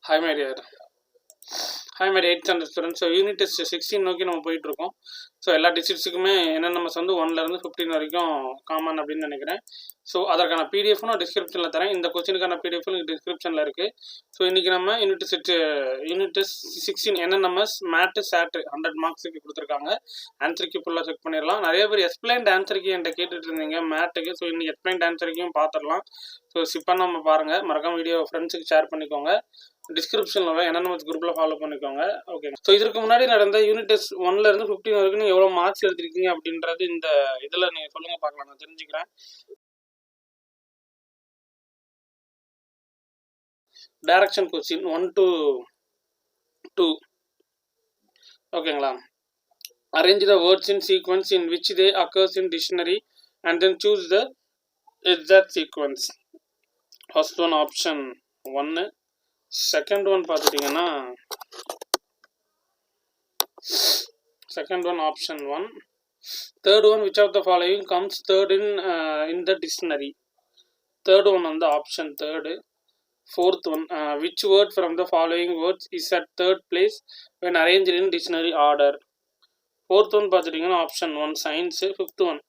Hi, my dear. Hi, my 8th standard students. So unit test 16 நோக்கி நம்ம போயிட்டுருக்கோம். So எல்லா டிஸ்ட்ரிக்ஸுக்குமே என்னென்ன நம்ம வந்து 1லேருந்து 15 வரைக்கும் காமன் அப்படின்னு நினைக்கிறேன். ஸோ அதற்கான பிடிஎஃப் நான் டிஸ்கிரிப்ஷனில் தரேன். இந்த கொஸ்டினுக்கான பிடிஎஃப் டிஸ்கிரிப்ஷனில் இருக்குது. ஸோ இன்றைக்கி நம்ம யூனிட் டெஸ்ட் 16 என்என்எம்எஸ் மேட்டு சேட்டு 100 மார்க்ஸுக்கு கொடுத்துருக்காங்க. ஆன்சருக்கு ஃபுல்லாக செக் பண்ணிடலாம். நிறைய பேர் எக்ஸ்பிளைன்ட் ஆன்சருக்கு என்கிட்ட கேட்டுட்டு இருந்தீங்க மேட்டுக்கு. ஸோ இன்றைக்கி எக்ஸ்பிளைன்ட் ஆன்சருக்கையும் பார்த்துடலாம். ஸோ ஸ்கிப் நம்ம பாருங்கள். மறக்காம வீடியோ ஃப்ரெண்ட்ஸுக்கு ஷேர் பண்ணிக்கோங்க. டிஸ்கிரிப்ஷனில் என்னென்ன குரூப்பில் ஃபாலோ பண்ணிக்கோங்க. ஓகே. ஸோ இதற்கு முன்னாடி நடந்த யூனிட் டெஸ்ட் 1லேருந்து 15 வரைக்கும் நீங்கள் எவ்வளோ மார்க்ஸ் எடுத்திருக்கீங்க அப்படின்றது இந்த இதில் நீங்கள் சொல்லுங்கள் பார்க்கலாம். நான் தெரிஞ்சுக்கிறேன். டைரக்ஷன் கொஸ்டின் 1 to 2 ஓகேங்களா. Arrange the words in sequence in which they occurs in dictionary and then choose the exact sequence. First one option 1. Second one பார்த்துட்டிங்கன்னா option 1. Third one, which of the following comes third in the dictionary? Third one on the option 3rd. Fourth one, which word from the following words is at third place when arranged in dictionary order? Fourth one பார்த்துட்டிங்கன்னா option 1 science. Fifth one,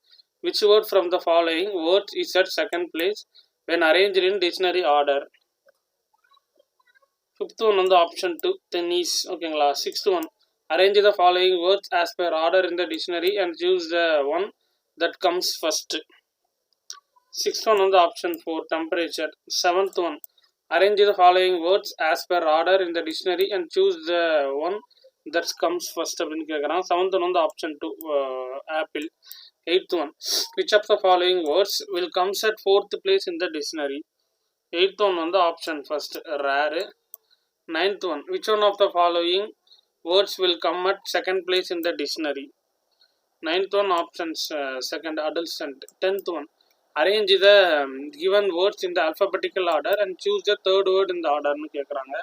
which word from the following words is at second place when arranged in dictionary order? Fifth one on the option 2 tennis. ஓகேங்களா. Sixth one, arrange the following words as per order in the dictionary and choose the one that comes first. Sixth one on the option 4 temperature. Seventh one, arrange the following words as per order in the dictionary and choose the one that comes first அப்படின்னு கேட்குறான். Seventh one on the option 2 apple. Eighth one, which of the following words will comes at fourth place in the dictionary? Eighth one on the option first rare. Ninth one, which one of the following words will come at second place in the dictionary? Ninth one options second adolescent. Tenth one, arrange the given words in the alphabetical order and choose the third word in the order னு கேக்குறாங்க.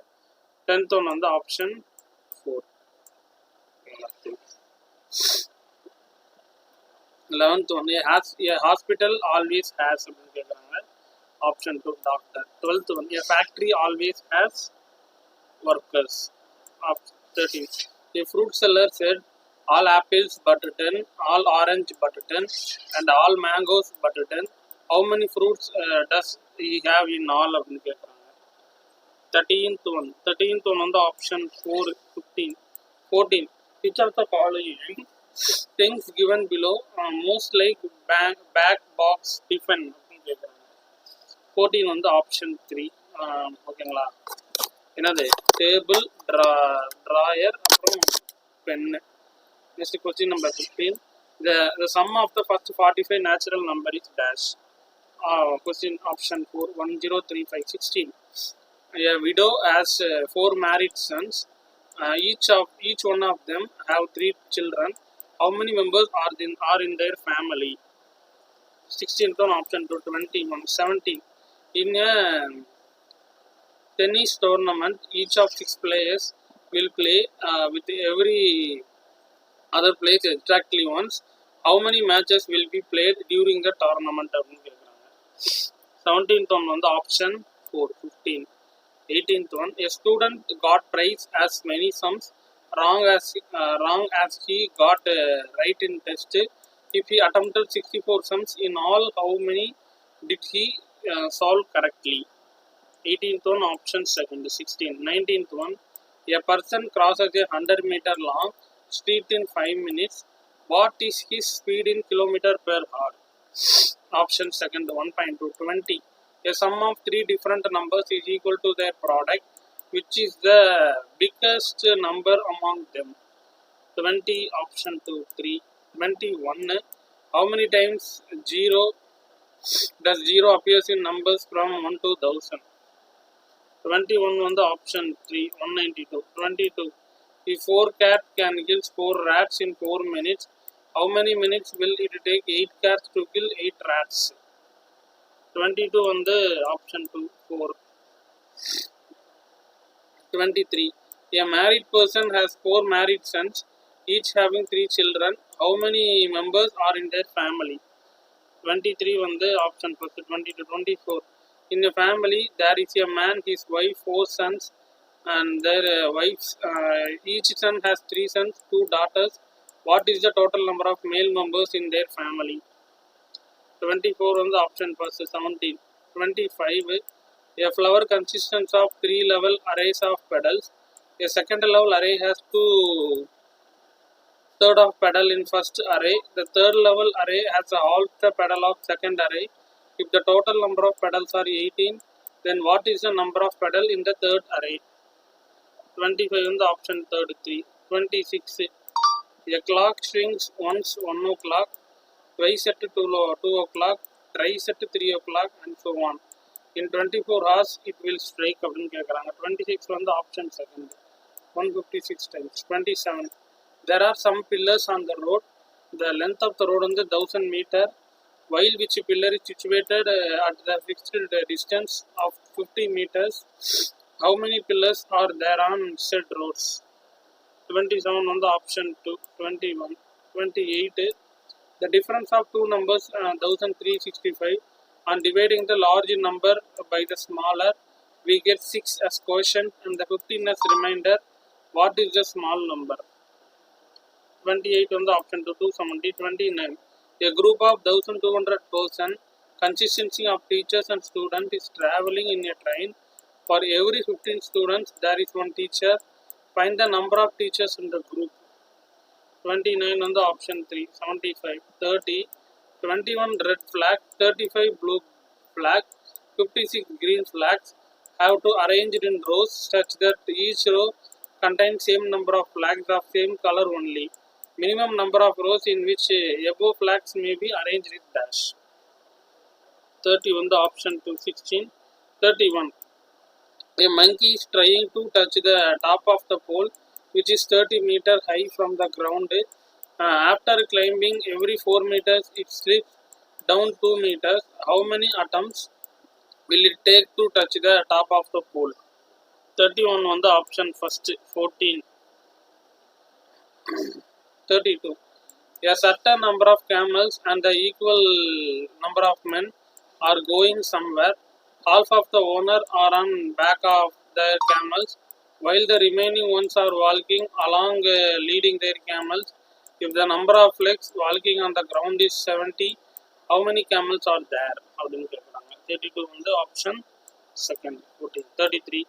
Tenth one on the option 4. 11th one, a hospital always has அப்படின்னு கேக்குறாங்க. Option 2 doctor. 12th one, a factory always has workers. 13. A fruit seller said all apples but 10, all orange but 10, and all mangoes but 10. How many fruits does he have in all அப்படின்னு கேட்குறாங்க. 13th one on the option 4. 15. 14. Which of the following things given below most like bag box tiffin அப்படின்னு கேட்குறாங்க. 14 on the option 3. ஓகேங்களா. என்னது table drawer அப்புறம் pen. Next question number 15. The sum of the first 45 natural number is dash. Question option 4 1035. 16. A widow has 4 married sons. Each one of them have 3 children. How many members are in their family? 16th on option 2 21. 17. In a tennis tournament, each of 6 players will play with every other plays exactly once. How many matches will be played during the tournament? 17th one on the option 4. 15. 18th one, a student got prize as many sums wrong as he got right in test. If he attempted 64 sums in all, how many did he solve correctly? 18th one option second. 16. 19th one, a person crosses a 100-meter long street in 5 minutes. What is his speed in kilometer per hour? Option second 1.2. 20. A sum of 3 different numbers is equal to their product. Which is the biggest number among them? 20 option 2 3. 21. How many times does 0 appears in numbers from 1 to 1000? 21 on the option 3 192. 22. If 4 cats can kill 4 rats in 4 minutes, how many minutes will it take 8 cats to kill 8 rats? 22 on the option 2 4. 23. A married person has 4 married sons, each having 3 children. How many members are in their family? 23 on the option first. 22. 24. In a family, there is a man, his wife, 4 sons, and their wives. Each son has 3 sons, 2 daughters. What is the total number of male members in their family? 24 on the option first, 17. 25. A flower consists of 3 level arrays of petals. A second level array has 2 third of petal in first array. The third level array has half the petal of second array. If the total number of petals are 18, then what is the number of petal in the third array? 25 on the option third 3. 26. A clock swings once 1 o'clock, twice at 2 o'clock, thrice at 3 o'clock, and so on. In 24 hours, it will strike அப்படின்னு கேட்குறாங்க. 26 வந்து option second 156 times. 27. There are some pillars on the road. The length of the road on the 1000 meter, while which pillar is situated at the fixed distance of 50 meters. How many pillars are there on said roads? 27 on the option 2. 21. 28. The difference of two numbers 1365. On dividing the large number by the smaller, we get 6 as quotient and the 15 as remainder. What is the small number? 28 on the option 2. 270. 29. A group of 1200 persons consisting of teachers and students is traveling in a train. For every 15 students, there is one teacher. Find the number of teachers in the group. 29 on the option 3. 75. 30. 21 red flag, 35 blue flag, 56 green flags have to arranged in rows such that each row contains same number of flags of same color only. Minimum number of rows in which above flags may be arranged with dash. 30 on the option 2. 16. 31. A monkey is trying to touch the top of the pole, which is 30 meters high from the ground. After climbing every 4 meters, it slips down 2 meters. How many attempts will it take to touch the top of the pole? 31 on the option first. 14. 32. A certain number of camels and the equal number of men are going somewhere. Half of the owner are on back of their camels, while the remaining ones are walking along leading their camels. If the number of legs walking on the ground is 70, how many camels are there? 32 on the option second. 14. 33.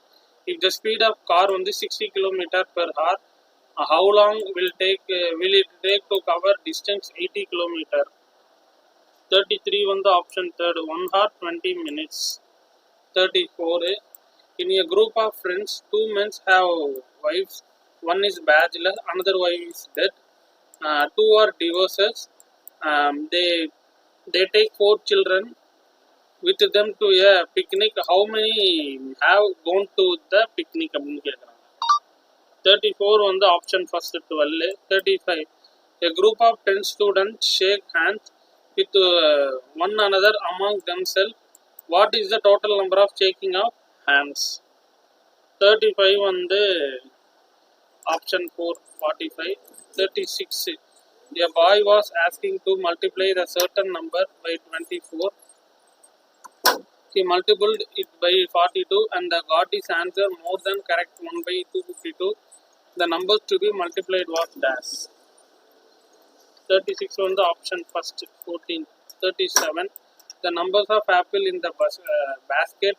If the speed of car on the 60 km per hour, how long will it take to cover distance 80 km? 33 on the option third. 1 hour 20 minutes. 34. In a group of friends, 2 men have wives. One is bachelor, another wife is dead. 2 are divorces. They take 4 children with them to a picnic. How many have gone to the picnic? 34 on the option first 12. 35. A group of 10 students shake hands with one another among themselves. What is the total number of shaking of hands? 35 on the option 4. 45. 36. A boy was asking to multiply the certain number by 24. He multiplied it by 42 and got his answer more than correct 1 by 252. The numbers to be multiplied was dash. 36 on the option first. 14. 37. The numbers of apple in the basket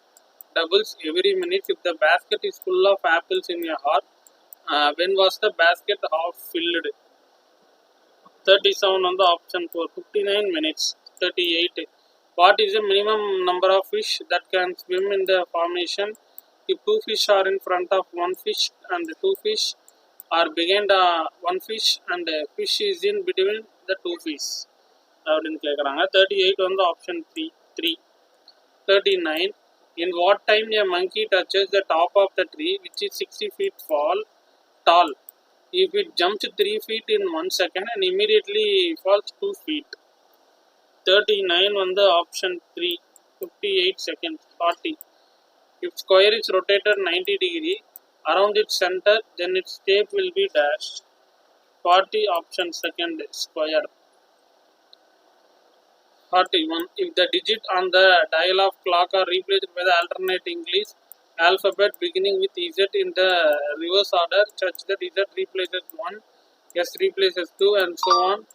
doubles every minute if the basket is full of apples in a hour. When was the basket half filled? 37 on the option 4. 59 minutes. 38. What is the minimum number of fish that can swim in the formation if 2 fish are in front of 1 fish and 2 fish are behind one fish and fish is in between the 2 fish? 38 on the option 3. 39. In what time a monkey touches the top of the tree which is 60 feet tall if it jumps 3 feet in 1 second and immediately falls 2 feet? 39 on the option 3. 58 seconds. 40. If square is rotated 90 degree around its center, then its shape will be dashed. 40 option second square. 41. If the digit on the dial of clock are replaced by the alternate English, alphabet beginning with Z in the reverse order such that Z replaces 1, S replaces 2 and so on.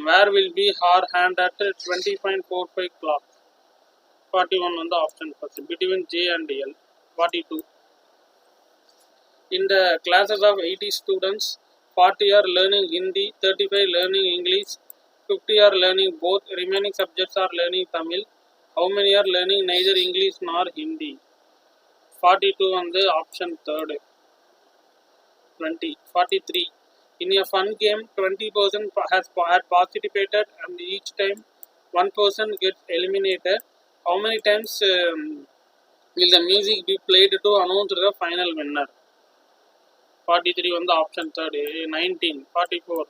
Where will be her hand at 20.45 clock? 41 on the option first, between J and L. 42. In the classes of 80 students, 40 are learning Hindi, 35 learning English, 50 are learning both, remaining subjects are learning Tamil. How many are learning neither English nor Hindi? 42 on the option third. 20. 43. In a fun game, 20 person had participated and each time one person gets eliminated. How many times will the music be played to announce the final winner? 43 on the option third. 19. 44.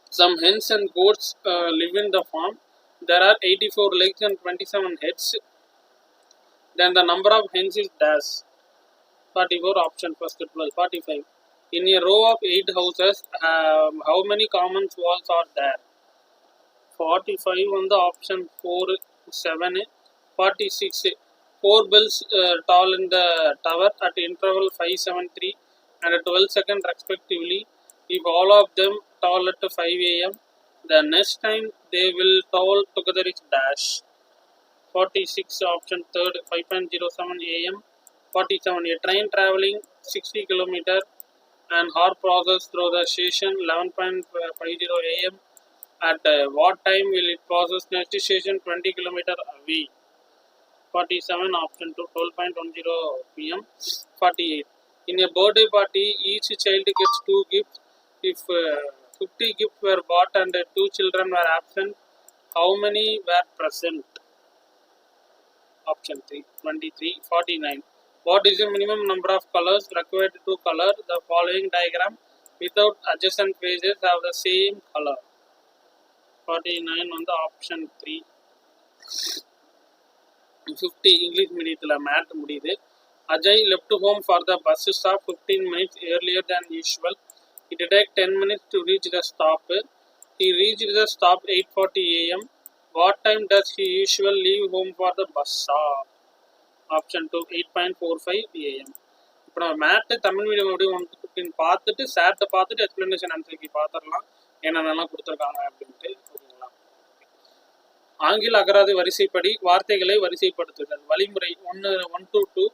Some hens and goats live in the farm. There are 84 legs and 27 heads. Then the number of hens is dash. 44 option first 12. 45. In a row of 8 houses, how many common walls are there? 45 on the option 4 7. 46. 4 bells tall in the tower at interval 573 and 12 seconds respectively. If all of them toll at 5 a.m., the next time they will toll together is dash. 46 option third 5.07 a.m. 47. A train traveling 60 km and hard passes through the station 11.50 a.m. At what time will it passes next station 20 km away? 47 option to 12.10 p.m. 48. In a birthday party, each child gets 2 gifts. If 50 gifts were bought and 2 children were absent, how many were present? Option 3. 23. 49. What is the minimum number of colors required to color the following diagram without adjacent faces have the same color? 49 on the option 3. 50 English medium math முடியுது. Ajay left home for the bus stop 15 minutes earlier than usual. It took 10 minutes to reach the stop. He reached the stop 8:40 a.m. What time does he usually leave home for the bus stop? Option 2 8:45 a.m. இப்போ நம்ம மேட்டு Tamil medium எப்படி 1:15 பார்த்துட்டு சார்ட்டை பார்த்துட்டு explanation ஆன்சருக்கு பார்த்துடலாம் என்னென்னலாம் கொடுத்துருக்காங்க அப்படின்ட்டு. ஓகேங்களா. ஆங்கில அகராதி வரிசைப்படி வார்த்தைகளை வரிசைப்படுத்துதல் வழிமுறை 1 to 2.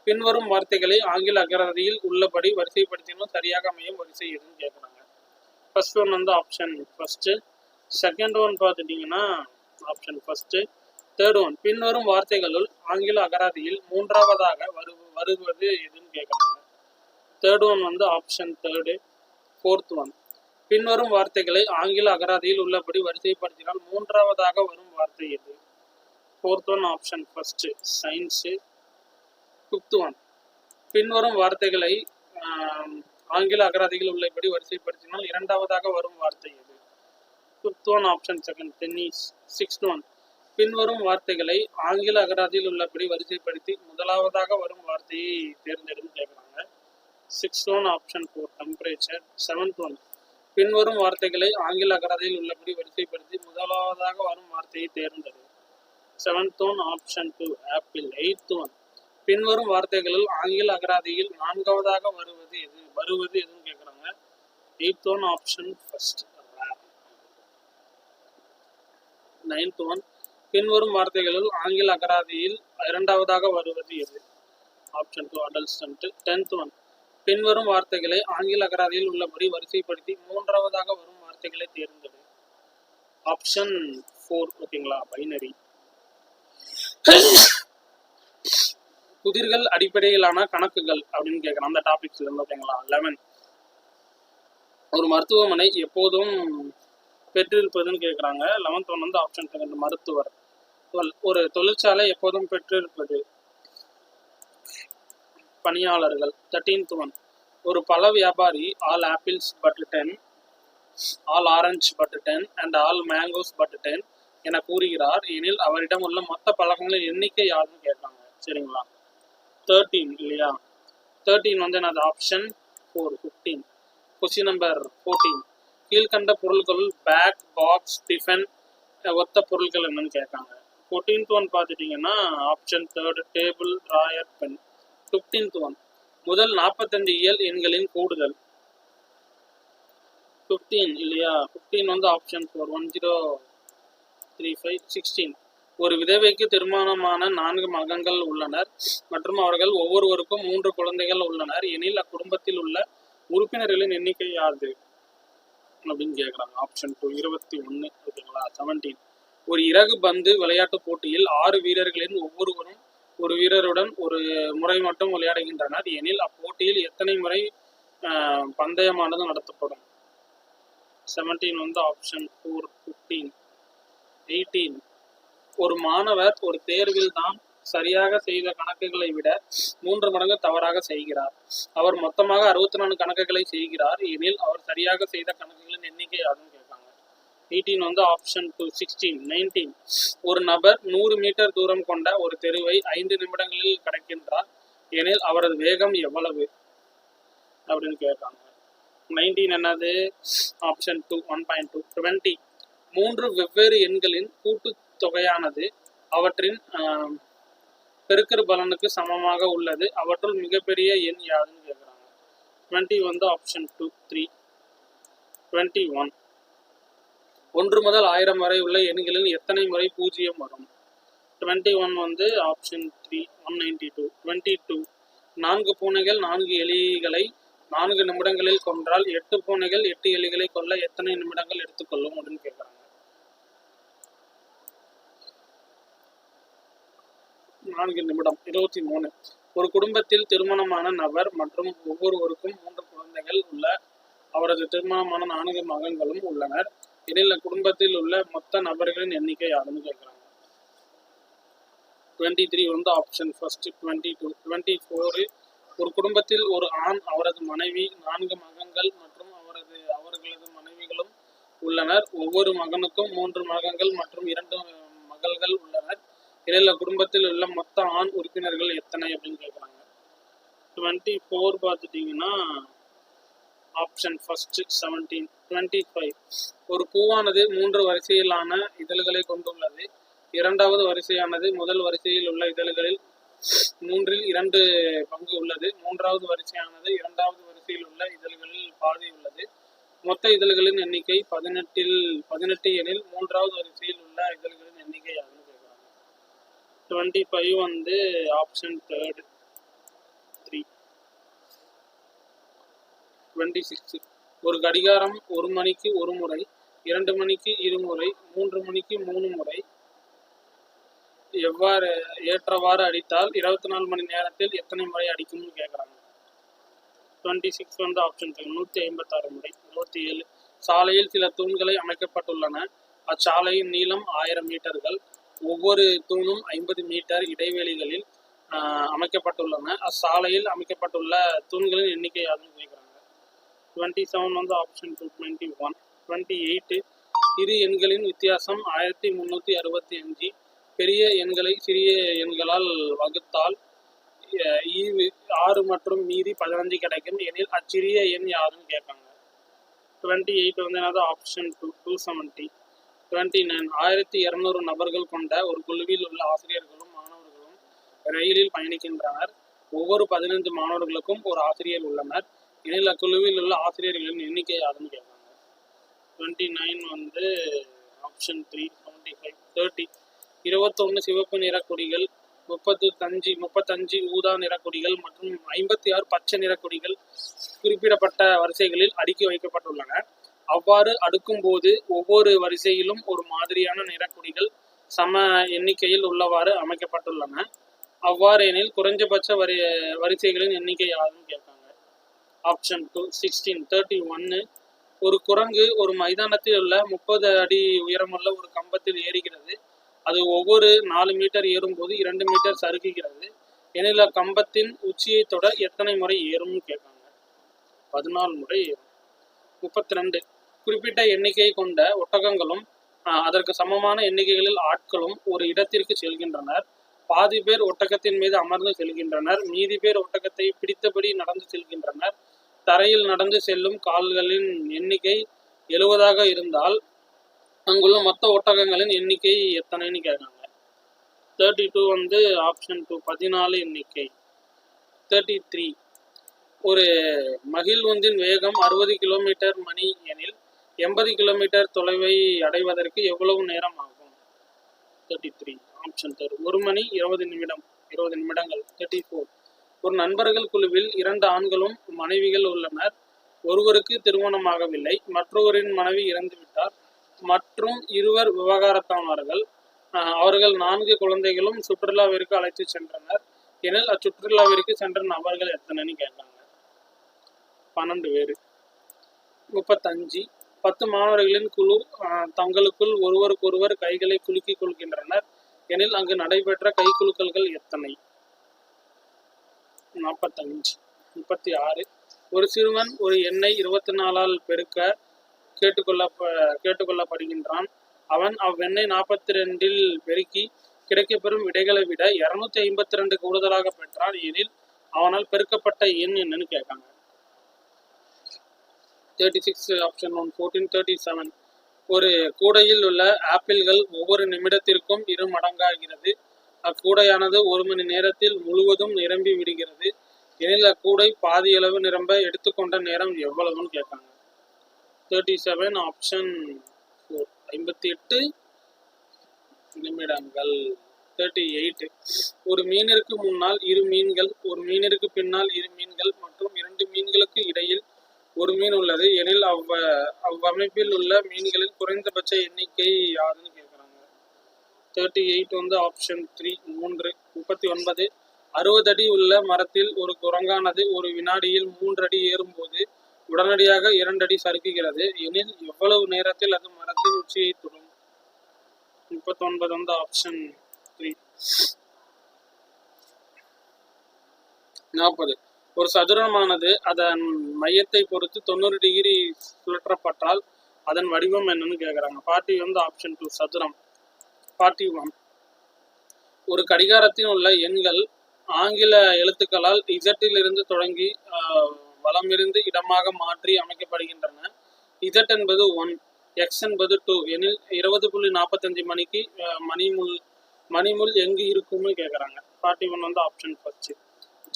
பின்வரும் வார்த்தைகளை ஆங்கில அகராதியில் உள்ளபடி வரிசைப்படுத்தினும் சரியாக அமையும் வரிசை எதுன்னு கேட்குறாங்க. ஃபர்ஸ்ட் ஒன் வந்து ஆப்ஷன் ஃபர்ஸ்ட்டு. செகண்ட் ஒன் பார்த்துட்டிங்கன்னா ஆப்ஷன் ஃபர்ஸ்ட்டு. தேர்ட் ஒன் பின்வரும் வார்த்தைகளுள் ஆங்கில அகராதியில் மூன்றாவதாக வருவது எதுன்னு கேட்குறாங்க. தேர்ட் ஒன் வந்து ஆப்ஷன் தேர்டு. ஃபோர்த் ஒன் பின்வரும் வார்த்தைகளை ஆங்கில அகராதியில் உள்ளபடி வரிசைப்படுத்தினால் மூன்றாவதாக வரும் வார்த்தை எது? Fourth one option first science. Fifth one பின்வரும் வார்த்தைகளை ஆங்கில அகராதியில் உள்ளபடி வரிசைப்படுத்தினால் இரண்டாவதாக வரும் வார்த்தை எது? Fifth one option second tennis. Sixth one பின்வரும் வார்த்தைகளை ஆங்கில அகராதியில் உள்ளபடி வரிசைப்படுத்தி முதலாவதாக வரும் வார்த்தையை தேர்ந்தெடுத்து கேட்குறாங்க. Sixth one option 4 temperature. Seventh one பின்வரும் வார்த்தைகளை ஆங்கில அகராதியில் உள்ளபடி வரிசைப்படுத்தி முதலாவதாக வரும் வார்த்தையை தேர்ந்தெடு. Seventh one option 2 apple. Eighth one பின்வரும் வார்த்தைகளில் ஆங்கில அகராதியில் நான்காவதாக வருவது எதுன்னு கேட்குறாங்க. Eighth one option first rape. Ninth one பின்வரும் வார்த்தைகளில் ஆங்கில அகராதியில் இரண்டாவதாக வருவது எது? Option 2 adolescent. 10th ஒன் பின்வரும் வார்த்தைகளை ஆங்கில அகராதியில் உள்ளபடி வரிசைப்படுத்தி மூன்றாவதாக வரும் வார்த்தைகளை தேர்ந்தெடு. ஆப்ஷன் 4 ஓகேங்களா பைனரி. புதிர்கள் அடிப்படையிலான கணக்குகள் அப்படின்னு கேட்குறோம் அந்த டாபிக்ஸ்ல இருந்து. ஓகேங்களா. 11 ஒரு மருத்துவமனை எப்போதும் பெற்றிருப்பதுன்னு கேட்குறாங்க. 11th ஒன் வந்து ஆப்ஷன் 2 மருத்துவர். ஒரு தொழிற்சாலை எப்போதும் பெற்றிருப்பது பணியாளர்கள். 13th ஒன் ஒரு பழ வியாபாரி all apples but 10, all orange but 10 and all mangoes but 10 என கூறுகிறார் எனில் அவரிடம் உள்ள மொத்த பழங்களின் எண்ணிக்கை யாருன்னு கேட்காங்க. சரிங்களா. 13 இல்லையா. 13 வந்து என்னது ஆப்ஷன் 4 15. கொஸ்டின் நம்பர் 14 கீழ்கண்ட பொருட்கள் பேக் பாக்ஸ் டிஃபன் ஒத்த பொருட்கள் என்னன்னு கேட்காங்க. 14th ஒன் பார்த்துட்டிங்கன்னா option third table drawer pen. 15th one முதல் 45 இயல் எண்களின் கூடுதல். 15 இல்லையா, 15 வந்து ஆப்ஷன் 4 1035. 16 ஒரு விதவைக்கு திருமணமான 4 மகன்கள் உள்ளனர் மற்றும் அவர்கள் ஒவ்வொருவருக்கும் 3 குழந்தைகள் உள்ளனர் எனில் அக்குடும்பத்தில் உள்ள உறுப்பினர்களின் எண்ணிக்கை யாது அப்படின்னு கேட்குறாங்க. ஆப்ஷன் 2 21. ஓகேங்களா. 17 ஒரு இறகு பந்து விளையாட்டு போட்டியில் 6 வீரர்களின் ஒவ்வொருவரும் ஒரு வீரருடன் ஒரு முறை மட்டும் விளையாடுகின்றனர் எனில் அப்போட்டியில் எத்தனை முறை பந்தயமானது நடத்தப்படும். 17 வந்து ஆப்ஷன் 4. 15. 18 ஒரு மாணவர் ஒரு தேர்வில் தான் சரியாக செய்த கணக்குகளை விட 3 மடங்கு தவறாக செய்கிறார். அவர் மொத்தமாக 64 கணக்குகளை செய்கிறார் எனில் அவர் சரியாக செய்த கணக்குகளின் எண்ணிக்கை யாருன்னு கேட்காங்க. 18 வந்து ஆப்ஷன் 2. 16. 19 ஒரு நபர் 100 மீட்டர் தூரம் கொண்ட ஒரு தெருவை 5 நிமிடங்களில் கடக்கின்றார் எனில் அவரது வேகம் எவ்வளவு அப்படின்னு கேட்காங்க. 19 என்னது, ஆப்ஷன் 2 1.2. 20 3 வெவ்வேறு எண்களின் கூட்டு தொகையானது அவற்றின் பெருக்கற் பலனுக்கு சமமாக உள்ளது, அவற்றுள் மிகப்பெரிய எண் யாதுன்னு கேட்குறாங்க. 20 வந்து ஆப்ஷன் 2 3. 21 1 முதல் 1000 வரை உள்ள எண்களில் எத்தனை முறை 0 வரும். 21 வந்து ஆப்ஷன் 3 192. 22 4 பூனைகள் 4 எலிகளை 4 நிமிடங்களில் கொன்றால் 8 பூனைகள் 8 எலிகளை கொல்ல எத்தனை நிமிடங்கள் எடுத்துக்கொள்ளும் அப்படின்னு கேட்குறாங்க. 4 நிமிடம். 23 ஒரு குடும்பத்தில் திருமணமான நபர் மற்றும் ஒவ்வொருவருக்கும் 3 குழந்தைகள் உள்ள அவரது திருமணமான 4 மகன்களும் உள்ளனர் இதில் குடும்பத்தில் உள்ள மொத்த நபர்களின் எண்ணிக்கை யாருன்னு கேட்குறாங்க. 23 வந்து ஆப்ஷன் ஃபர்ஸ்ட். 22. 24 ஒரு குடும்பத்தில் ஒரு ஆண் அவரது மனைவி 4 மகன்கள் மற்றும் அவர்களது மனைவிகளும் உள்ளனர். ஒவ்வொரு மகனுக்கும் 3 மகன்கள் மற்றும் 2 மகள்கள் உள்ளனர். இதில் குடும்பத்தில் உள்ள மொத்த ஆண் உறுப்பினர்கள் எத்தனை அப்படின்னு கேட்குறாங்க. 24 பார்த்துட்டிங்கன்னா ஆப்ஷன் ஃபர்ஸ்ட் 17. 25 ஒரு பூவானது 3 வரிசையிலான இதழ்களை கொண்டுள்ளது. இரண்டாவது வரிசையானது முதல் வரிசையில் உள்ள இதழ்களில் 2 பங்கு உள்ளது. மூன்றாவது வரிசையானது இரண்டாவது வரிசையில் உள்ள இதழ்களில் பாதி உள்ளது. மொத்த இதழ்களின் எண்ணிக்கை 18 எனில் மூன்றாவது வரிசையில் உள்ள இதழ்களின் எண்ணிக்கை யாருன்னு கேட்குறாங்க. 25 வந்து ஆப்ஷன் தேர்ட் 3. 26 ஒரு கடிகாரம் 1 மணிக்கு 1 முறை, 2 மணிக்கு 2 முறை, 3 மணிக்கு 3 முறை ஏற்றவாறு அடித்தால் 24 மணி நேரத்தில் எத்தனை முறை அடிக்கும்னு கேட்குறாங்க. 26 வந்து ஆப்ஷன் 156 முறை. 27 சாலையில் சில தூண்களை அமைக்கப்பட்டுள்ளன. அச்சாலையின் நீளம் 1000 மீட்டர்கள். ஒவ்வொரு தூணும் 50 மீட்டர் இடைவெளிகளில் அமைக்கப்பட்டுள்ளன. அச்சாலையில் அமைக்கப்பட்டுள்ள தூண்களின் எண்ணிக்கை யாருன்னு கேட்குறாங்க. 27 வந்து ஆப்ஷன் 21. 28 இரு எண்களின் வித்தியாசம் 1365. பெரிய எண்களை சிறிய எண்களால் வகுத்தால் 6 மற்றும் மீதி 15 கிடைக்கும் எனில் அச்சிறிய எண் யாருன்னு கேட்காங்க. 28 வந்து என்னது ஆப்ஷன் 270. 29 1200 நபர்கள் கொண்ட ஒரு குழுவில் உள்ள ஆசிரியர்களும் மாணவர்களும் ரயிலில் பயணிக்கின்றனர். ஒவ்வொரு 15 மாணவர்களுக்கும் ஒரு ஆசிரியர் உள்ளனர் எனில் அக்குழுவில் உள்ள ஆசிரியர்களின் எண்ணிக்கை யாருன்னு கேட்காங்க. 29 வந்து ஆப்ஷன் 3 75. 30 21 சிவப்பு நிற கொடிகள், 35 ஊதா நிற கொடிகள் மற்றும் 56 பச்சை நிற கொடிகள் குறிப்பிடப்பட்ட வரிசைகளில் அடுக்கி வைக்கப்பட்டுள்ளன. அவ்வாறு அடுக்கும் போது ஒவ்வொரு வரிசையிலும் ஒரு மாதிரியான நிறக்குடிகள் சம எண்ணிக்கையில் உள்ளவாறு அமைக்கப்பட்டுள்ளன. அவ்வாறு எனில் குறைஞ்சபட்ச வரிசைகளின் எண்ணிக்கை யாருன்னு கேட்காங்க. ஆப்ஷன் 2 16. 31 ஒரு குரங்கு ஒரு மைதானத்தில் உள்ள 30 அடி உயரமுள்ள ஒரு கம்பத்தில் ஏறுகிறது. அது ஒவ்வொரு 4 மீட்டர் ஏறும்போது 2 மீட்டர் சறுக்குகிறது எனில் கம்பத்தின் உச்சியை தொட எத்தனை முறை ஏறும்னு கேட்காங்க. 14 முறை ஏறும். 32 குறிப்பிட்ட எண்ணிக்கை கொண்ட ஒட்டகங்களும் அதற்கு சமமான எண்ணிக்கைகளில் ஆட்களும் ஒரு இடத்திற்கு செல்கின்றனர். பாதி பேர் ஒட்டகத்தின் மீது அமர்ந்து செல்கின்றனர், மீதி பேர் ஒட்டகத்தை பிடித்தபடி நடந்து செல்கின்றனர். தரையில் நடந்து செல்லும் கால்களின் எண்ணிக்கை 70 இருந்தால் அங்குள்ள மொத்த ஒட்டகங்களின் எண்ணிக்கை எத்தனைன்னு கேட்காங்க. 32 வந்து ஆப்ஷன் 2 14 எண்ணிக்கை. 33 ஒரு மகிழ்வுந்தின் வேகம் 60 கிலோமீட்டர் மணி எனில் 80 கிலோமீட்டர் தொலைவை அடைவதற்கு எவ்வளவு நேரம் ஆகும்? 33 ஆப்ஷன் 3 1 மணி 20 நிமிடங்கள். 34 ஒரு நண்பர்கள் குழுவில் 2 ஆண்களும் மனைவிகள் உள்ளனர். ஒருவருக்கு திருமணமாகவில்லை, மற்றொருவரின் மனைவி இறந்துவிட்டார் மற்றும் இருவர் விவாகரத்தானார்கள். அவர்கள் 4 குழந்தைகளும் சுற்றுலாவிற்கு அழைத்து சென்றனர் எனில் அச்சுற்றுலாவிற்கு சென்ற நபர்கள் எத்தனைன்னு கேட்டாங்க. 12 பேர். 35 10 மாணவர்களின் குழு தங்களுக்குள் ஒருவருக்கொருவர் கைகளை குலுக்கிக் கொள்கின்றனர் எனில் அங்கு நடைபெற்ற கைகுலுக்கல்கள் எத்தனை? 45. 36 ஒரு சிறுவன் ஒரு எண்ணை 24ஆல் பெருக்க கேட்டுக்கொள்ளப்படுகின்றான். அவன் அவ்வெண்ணை 42இல் பெருக்கி கிடைக்கப்பெறும் விடைகளை விட 252 கூடுதலாக பெற்றான் எனில் அவனால் பெருக்கப்பட்ட எண் என்னன்னு கேட்காங்க. 36 ஆப்ஷன் 1 14. 37 ஒரு கூடையில் உள்ள ஆப்பிள்கள் ஒவ்வொரு நிமிடத்திற்கும் 2 மடங்காகிறது. அக்கூடையானது 1 மணி நேரத்தில் முழுவதும் நிரம்பி விடுகிறது எனில் அக்கூடை பாதியளவு நிரம்ப எடுத்துக்கொண்ட நேரம் எவ்வளவுன்னு கேட்காங்க. 37 ஆப்ஷன் 4 58 நிமிடங்கள். 38 ஒரு மீனிற்கு முன்னால் 2 மீன்கள், ஒரு மீனிற்கு பின்னால் 2 மீன்கள் மற்றும் 2 மீன்களுக்கு இடையில் ஒரு மீன் உள்ளது எனில் அவ்வமைப்பில் உள்ள மீன்களின் குறைந்தபட்ச எண்ணிக்கை யாருன்னு கேட்குறாங்க. 38 வந்து ஆப்ஷன் 3 39 60 அடி உள்ள மரத்தில் ஒரு குரங்கானது ஒரு வினாடியில் 3 அடி ஏறும்போது உடனடியாக 2 அடி சறுக்குகிறது எனில் எவ்வளவு நேரத்தில் அது மரத்தின் உச்சியை தொடும்? 39 வந்து ஆப்ஷன் 3. 40 ஒரு சதுரமானது அதன் மையத்தை பொறுத்து 90 டிகிரி சுழற்றப்பட்டால் அதன் வடிவம் என்னன்னு கேட்குறாங்க. 40 வந்து ஆப்ஷன் 2 சதுரம். 41 ஒரு கடிகாரத்தில் உள்ள எண்கள் ஆங்கில எழுத்துக்களால் இசட்டில் இருந்து தொடங்கி வலமிருந்து இடமாக மாற்றி அமைக்கப்படுகின்றன. இசட் என்பது 1, எக்ஸ் என்பது 2 எனில் 20:45 மணிக்கு மணிமுள் எங்கு இருக்கும்னு கேட்குறாங்க. 41 வந்து ஆப்ஷன் 1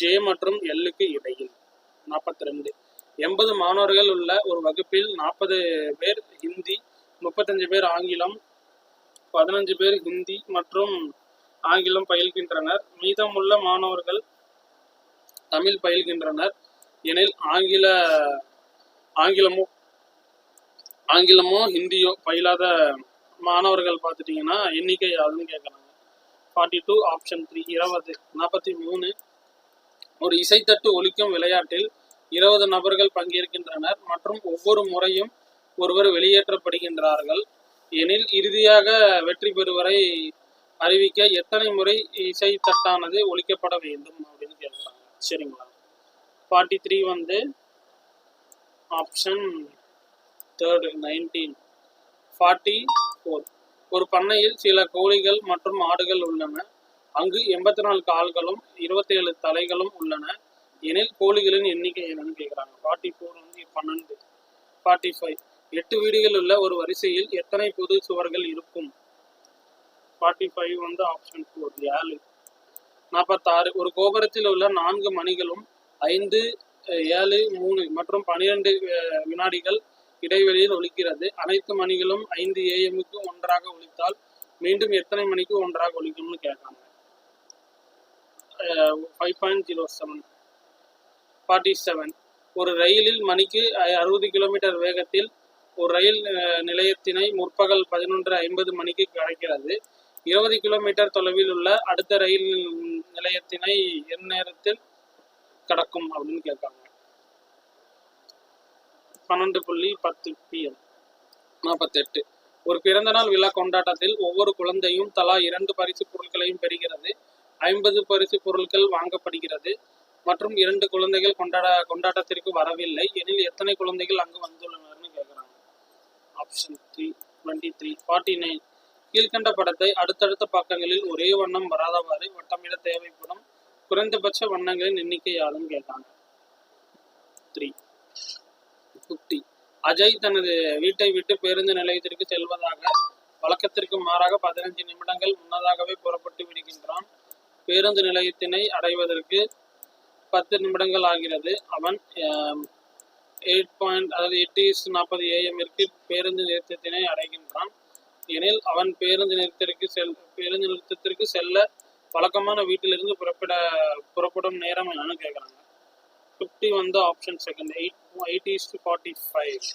ஜே மற்றும் எல்லுக்கு இடையில். 42 80 மாணவர்கள் உள்ள ஒரு வகுப்பில் 40 பேர் ஹிந்தி, 35 பேர் ஆங்கிலம், 15 பேர் ஹிந்தி மற்றும் ஆங்கிலம் பயில்கின்றனர். மீதமுள்ள மாணவர்கள் தமிழ் பயில்கின்றனர் எனில் ஆங்கிலமோ ஹிந்தியோ பயிலாத மாணவர்கள் பார்த்துட்டிங்கன்னா எண்ணிக்கை யாருன்னு கேட்குறாங்க. 42 ஆப்ஷன் 3 20. 43 ஒரு இசைத்தட்டு ஒலிக்கும் விளையாட்டில் 20 நபர்கள் பங்கேற்கின்றனர் மற்றும் ஒவ்வொரு முறையும் ஒருவர் வெளியேற்றப்படுகின்றார்கள் எனில் இறுதியாக வெற்றி பெறுவரை அறிவிக்க எத்தனை முறை இசைத்தட்டானது ஒலிக்கப்பட வேண்டும் அப்படின்னு கேட்குறாங்க. சரிங்களா. 43 வந்து ஆப்ஷன் 3 19. 44 ஒரு பண்ணையில் சில கோழிகள் மற்றும் ஆடுகள் உள்ளன. அங்கு 84 கால்களும் 27 தலைகளும் உள்ளன எனில் கோழிகளின் எண்ணிக்கை என்னன்னு கேட்குறாங்க. 44 வந்து 12. 45 8 வீடுகள் உள்ள ஒரு வரிசையில் எத்தனை பொது சுவர்கள் இருக்கும்? 45 வந்து ஆப்ஷன் 4 7. 46 ஒரு கோபுரத்தில் உள்ள 4 மணிகளும் 5, 7, 3 மற்றும் 12 வினாடிகள் இடைவெளியில் ஒலிக்கிறது. அனைத்து மணிகளும் 5 AM-க்கு ஒன்றாக ஒலித்தால் மீண்டும் எத்தனை மணிக்கு ஒன்றாக ஒலிக்கும்னு கேட்காங்க. 5.07. 47 ஒரு ரயிலில் மணிக்கு 60 கிலோமீட்டர் வேகத்தில் ஒரு ரயில் நிலையத்தினை முற்பகல் 11:50 மணிக்கு கிடைக்கிறது. 20 கிலோமீட்டர் தொலைவில் உள்ள அடுத்த ரயில் நிலையத்தினை எந்நேரத்தில் கடக்கும் அப்படின்னு கேட்காங்க. 12:10 PM. 48 ஒரு பிறந்தநாள் விழா கொண்டாட்டத்தில் ஒவ்வொரு குழந்தையும் தலா 2 பரிசு பொருட்களையும் பெறுகிறது. 50 பரிசு பொருட்கள் வாங்கப்படுகிறது மற்றும் 2 குழந்தைகள் கொண்டாட்டத்திற்கு வரவில்லை எனில் எத்தனை குழந்தைகள் அங்கு வந்துள்ளனர்னு கேட்குறாங்க. ஆப்ஷன் 3 23. 49 கீழ்கண்ட படத்தை அடுத்தடுத்த பக்கங்களில் ஒரே வண்ணம் வராதவாறு வட்டமிட தேவைப்படும் குறைந்தபட்ச வண்ணங்களின் எண்ணிக்கை யாருன்னு கேட்டாங்க. 3. 50 அஜய் தனது வீட்டை விட்டு பேருந்து நிலையத்திற்கு செல்வதாக வழக்கத்திற்கு மாறாக 15 நிமிடங்கள் முன்னதாகவே புறப்பட்டு விடுகின்றான். பேருந்து நிலையத்தினை அடைவதற்கு 10 நிமிடங்கள் ஆகிறது. அவன் 8:40 AM பேருந்து நிறுத்தத்தினை அடைகின்றான் எனில் அவன் பேருந்து நிறுத்தத்திற்கு செல்ல வழக்கமான வீட்டிலிருந்து புறப்படும் நேரம் என்னன்னு கேட்குறாங்க. 50 வந்து ஆப்ஷன் செகண்ட். 8:45.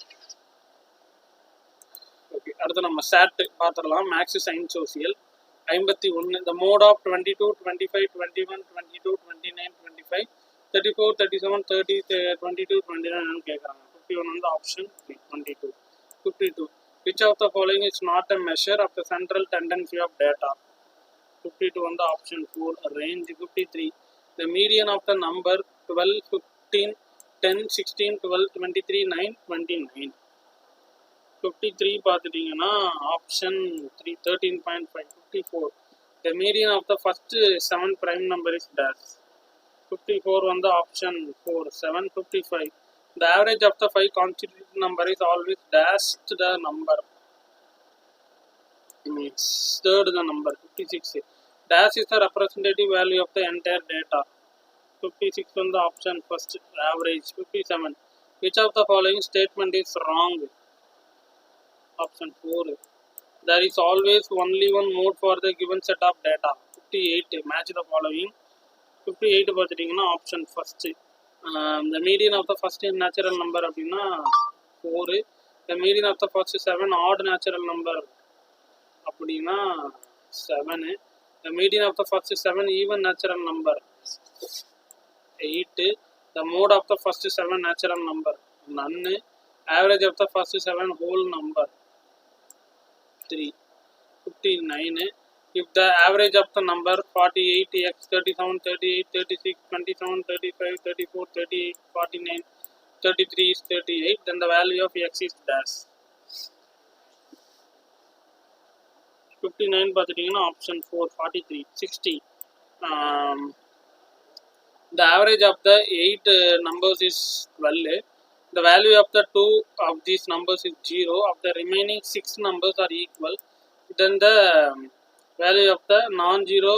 ஓகே, அடுத்து நம்ம SAT பார்த்துடலாம். Maths, science, social. 51. The mode of 22, 25, 21, 22, 29, 25, 34, 37, 30, 22, 29 கேட்குறாங்க. 51 வந்து option 22. 52. Which of the following is not a measure of the central tendency of data? 52 வந்து option 4. Range. 53. The median of the number 12, 15, 10, 16, 12, 23, 9, 29. 53 பார்த்துட்டிங்கன்னா option 3. 13.5. 54. The median of the first 7 prime number is dash. 54 வந்து option 4. 7. 55. The average of the 5 constituent number is always dashed the number. Third the number. 56. Dash is the representative value of the entire data. 56 வந்து option first. Average. 57. Which of the following statement is wrong? Option 4. There is always only one mode for the given set of data. 58. Match the following. 58 பார்த்துட்டிங்கன்னா option first. The median of the first natural number அப்படின்னா 4. The median of the first 7 odd natural number அப்படின்னா 7. The median of the first 7 even natural number 8. The mode of the first 7 natural number none. Average of the first 7 whole number 3. 59. If the average of the number 48, x, 37, 38, 36, 27, 35, 34, 38, 49, 33 is 38, then the value of x is dash. 59 பார்த்துட்டிங்கன்னா option 4. 43. 60. The average of the 8 numbers is 12. The value of the 2 of these numbers is 0. Of the remaining 6 numbers are equal, then the value of the non-zero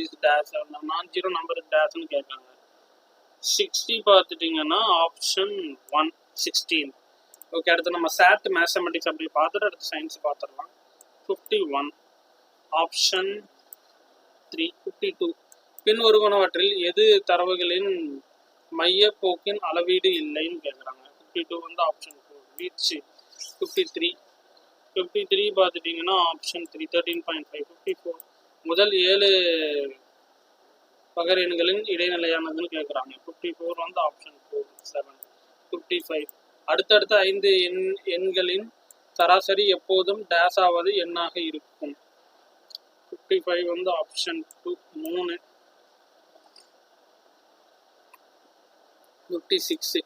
is dash. Non-zero number is dash னு கேட்காங்க. 60 பார்த்துட்டிங்கன்னா option 1. 16. Okay, அடுத்து நம்ம SAT mathematics அப்படி பார்த்துட்டு அடுத்து science பார்த்துடலாம். 51. Option 3. 52. பின் ஒருவனவற்றில் எது தரவுகளின் மைய போக்கின் அளவீடு இல்லைன்னு கேட்குறாங்க. 52 வந்து ஆப்ஷன் 4. வீச்சு. 53. 53 பார்த்துட்டிங்கன்னா ஆப்ஷன் 3. 13.5. 54. முதல் 7 பகர் எண்களின் இடைநிலையானதுன்னு கேட்குறாங்க. 54 வந்து ஆப்ஷன் 4. 7. 55. அடுத்தடுத்த 5 எண்களின் சராசரி எப்போதும் டேஷ் ஆவது எண்ணாக இருக்கும். 55 வந்து ஆப்ஷன் 2. 3. 56.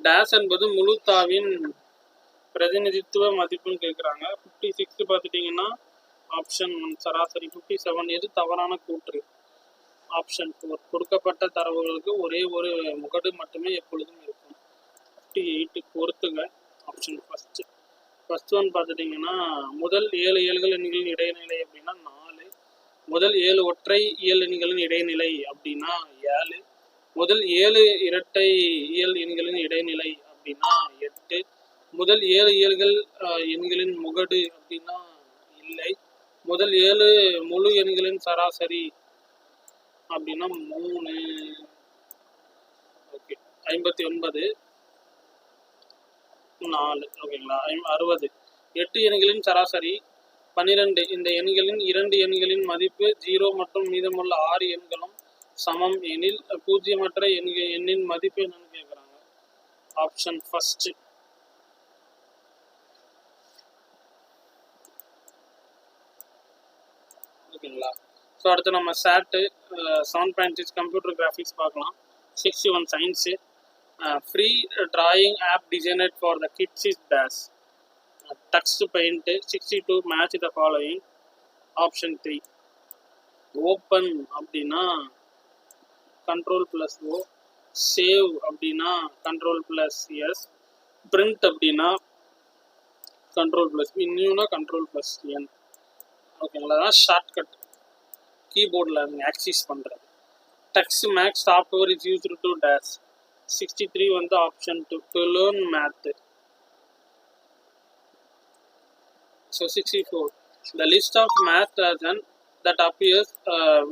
டேஷ் என்பது முழு தாவின் பிரதிநிதித்துவ மதிப்புன்னு கேட்குறாங்க. 56 பார்த்துட்டிங்கன்னா ஆப்ஷன் 1 சராசரி. 57. எது தவறான கூற்று? ஆப்ஷன் 4. கொடுக்கப்பட்ட தரவுகளுக்கு ஒரே ஒரு முகடு மட்டுமே எப்பொழுதும் இருக்கும். 58. பொறுத்துக. Option first. ஃபர்ஸ்ட் ஒன் பார்த்துட்டிங்கன்னா முதல் 7 இயல்கள் எண்களின் இடைநிலை அப்படின்னா 4. முதல் 7 ஒற்றை இயல் எண்களின் இடைநிலை அப்படின்னா 7. முதல் 7 இரட்டை இயல் எண்களின் இடைநிலை அப்படின்னா 8. முதல் 7 இயல்கள் எண்களின் முகடு அப்படின்னா இல்லை. முதல் 7 முழு எண்களின் சராசரி அப்படின்னா 3. ஓகே. 59. 4. ஓகேங்களா. 60. 8 எண்களின் சராசரி 12. இந்த எண்களின் 2 எண்களின் மதிப்பு 0 மற்றும் மீதமுள்ள 6 எண்களும் சமம் எனில் பூஜ்ஜியமற்ற எண்ணின் மதிப்பு என்னன்னு கேட்குறாங்க. Option first. ஓகேங்களா. ஸோ அடுத்து நம்ம SAT 7.6 கம்ப்யூட்டர் கிராஃபிக்ஸ் பார்க்கலாம். 61 science. Free drawing app designed for the kids is dash. Tux Paint. 62. Match the following. Option 3. Open அப்படின்னா Ctrl+O. சேவ் அப்படின்னா Ctrl+S. பிரிண்ட் அப்படின்னா கண்ட்ரோல் ப்ளஸ் நியூனா கண்ட்ரோல் ப்ளஸ் என். ஓகேங்களா, அதான் ஷார்ட்கட் கீபோர்டில் நீங்கள் ஆக்சஸ் பண்ணுறது. Text max software is used to dash. 63 வந்து option 2 to learn math. So 64, the list of math that appears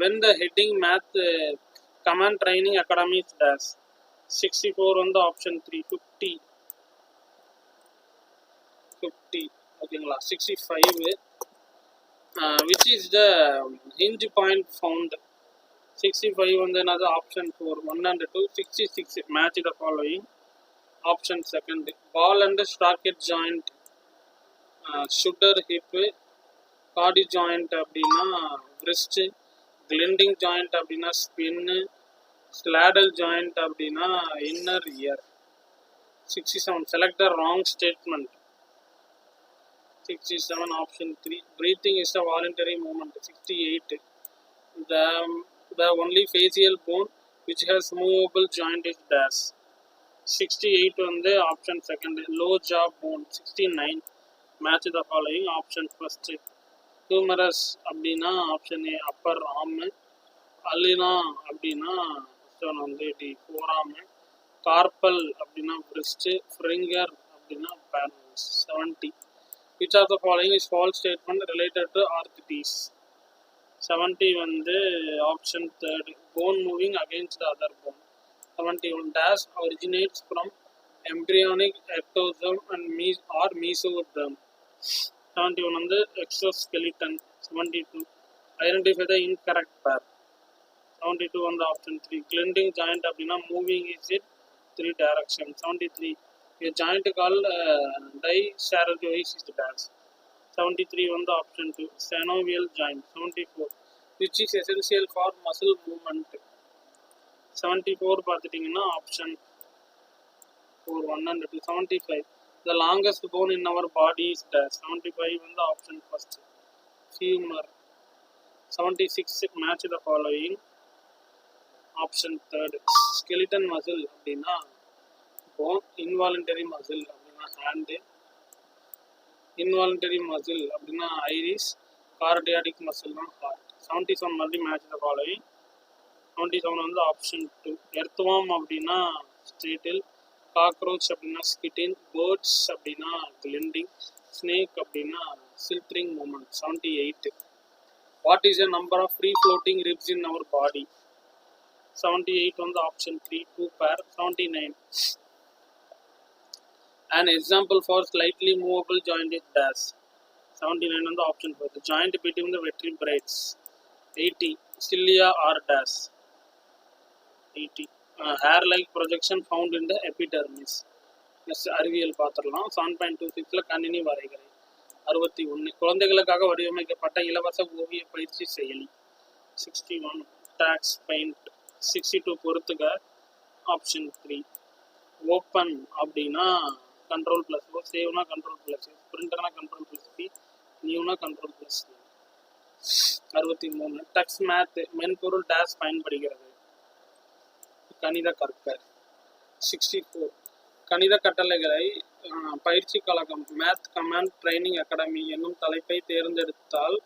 when the heading math command training academy is dash. 64 வந்து option 3 50. ஓகேங்களா. 65 which is the hinge point found. 65 வந்து என்னது option 4 1 and 2. 66 match the following. Option second ball and sprocket joint, shoulder hip, Cardy joint அப்படின்னா wrist, கிளெண்டிங் joint அப்படின்னா spin, ஸ்லாடல் joint அப்படின்னா inner year. 67 select the wrong statement. 67 option 3 breathing is a voluntary movement. 68 the only facial bone which has movable joint is dash. 68 வந்து option second low jaw bone. 69 match the following. option first humerus அப்படின்னா option A upper arm, அல்லினா அப்படின்னா வந்து D four arm, carpal அப்படின்னா பிரிஸ்ட், ஃப்ரிங்கர் அப்படின்னா barrels. 70 which of the following is false statement related to arthritis. 70 வந்து option third bone moving against the other bone. 71 dash originates from embryonic ectoderm and or mesoderm. 71 வந்து exoskeleton. 72 identify the incorrect pair. 72 on the option 3 glending joint அப்படின்னா moving is it 3 direction. 73 a joint called diceratois is the dash. 73 on the option 2 synovial joint. 74 which is essential for muscle movement. 74 பார்த்துட்டிங்கன்னா option 4 1 and 2. 75 the longest bone in our body is dash. 75 on the option first femur. 76 match the following. option third skeleton muscle அப்படின்னா bone, involuntary muscle அப்படின்னா hand, involuntary muscle அப்படின்னா iris, cardiac muscle தான் heart. 77 மறுபடியும் match the following. 77 வந்து option 2 earthworm அப்படின்னா ஸ்டேட்டில், cockroach அப்படின்னா ஸ்கிட்டின், birds அப்படின்னா glending, snake அப்படின்னா slithering movement. 78 what is the number of free floating ribs in our body. 78 on the option 3 2 pair. 79 an example for slightly movable joint is dash. 79 on the option 4 the joint between the vertebrates. 80 cilia or dash. 80 hair like projection found in the epidermis. அறிவியல் பார்த்துடலாம். 7.26 கணினி வரைகலை. 61 குழந்தைகளுக்காக வடிவமைக்கப்பட்ட இலவச ஓவிய பயிற்சி செயலி. 61 டாக்ஸ் பெயிண்ட். 62 பொறுத்துக ஆப்ஷன் 3 ஓப்பன் அப்படின்னா கண்ட்ரோல் ப்ளஸ் ஓ, சேவ்னா கண்ட்ரோல் ப்ளஸ் எஸ், பிரிண்டர்னா கண்ட்ரோல் ப்ளஸ் பி, நியூனா கண்ட்ரோல் ப்ளஸ். 63 டெக்ஸ்ட் மேத் மென்பொருள் டேஷ் பயன்படுகிறது. கணித கற்க. 64 கணித கட்டளைகளை பயிற்சி கழகம் மேத் கமாண்ட் ட்ரைனிங் அகாடமி என்னும் தலைப்பை தேர்ந்தெடுத்தால்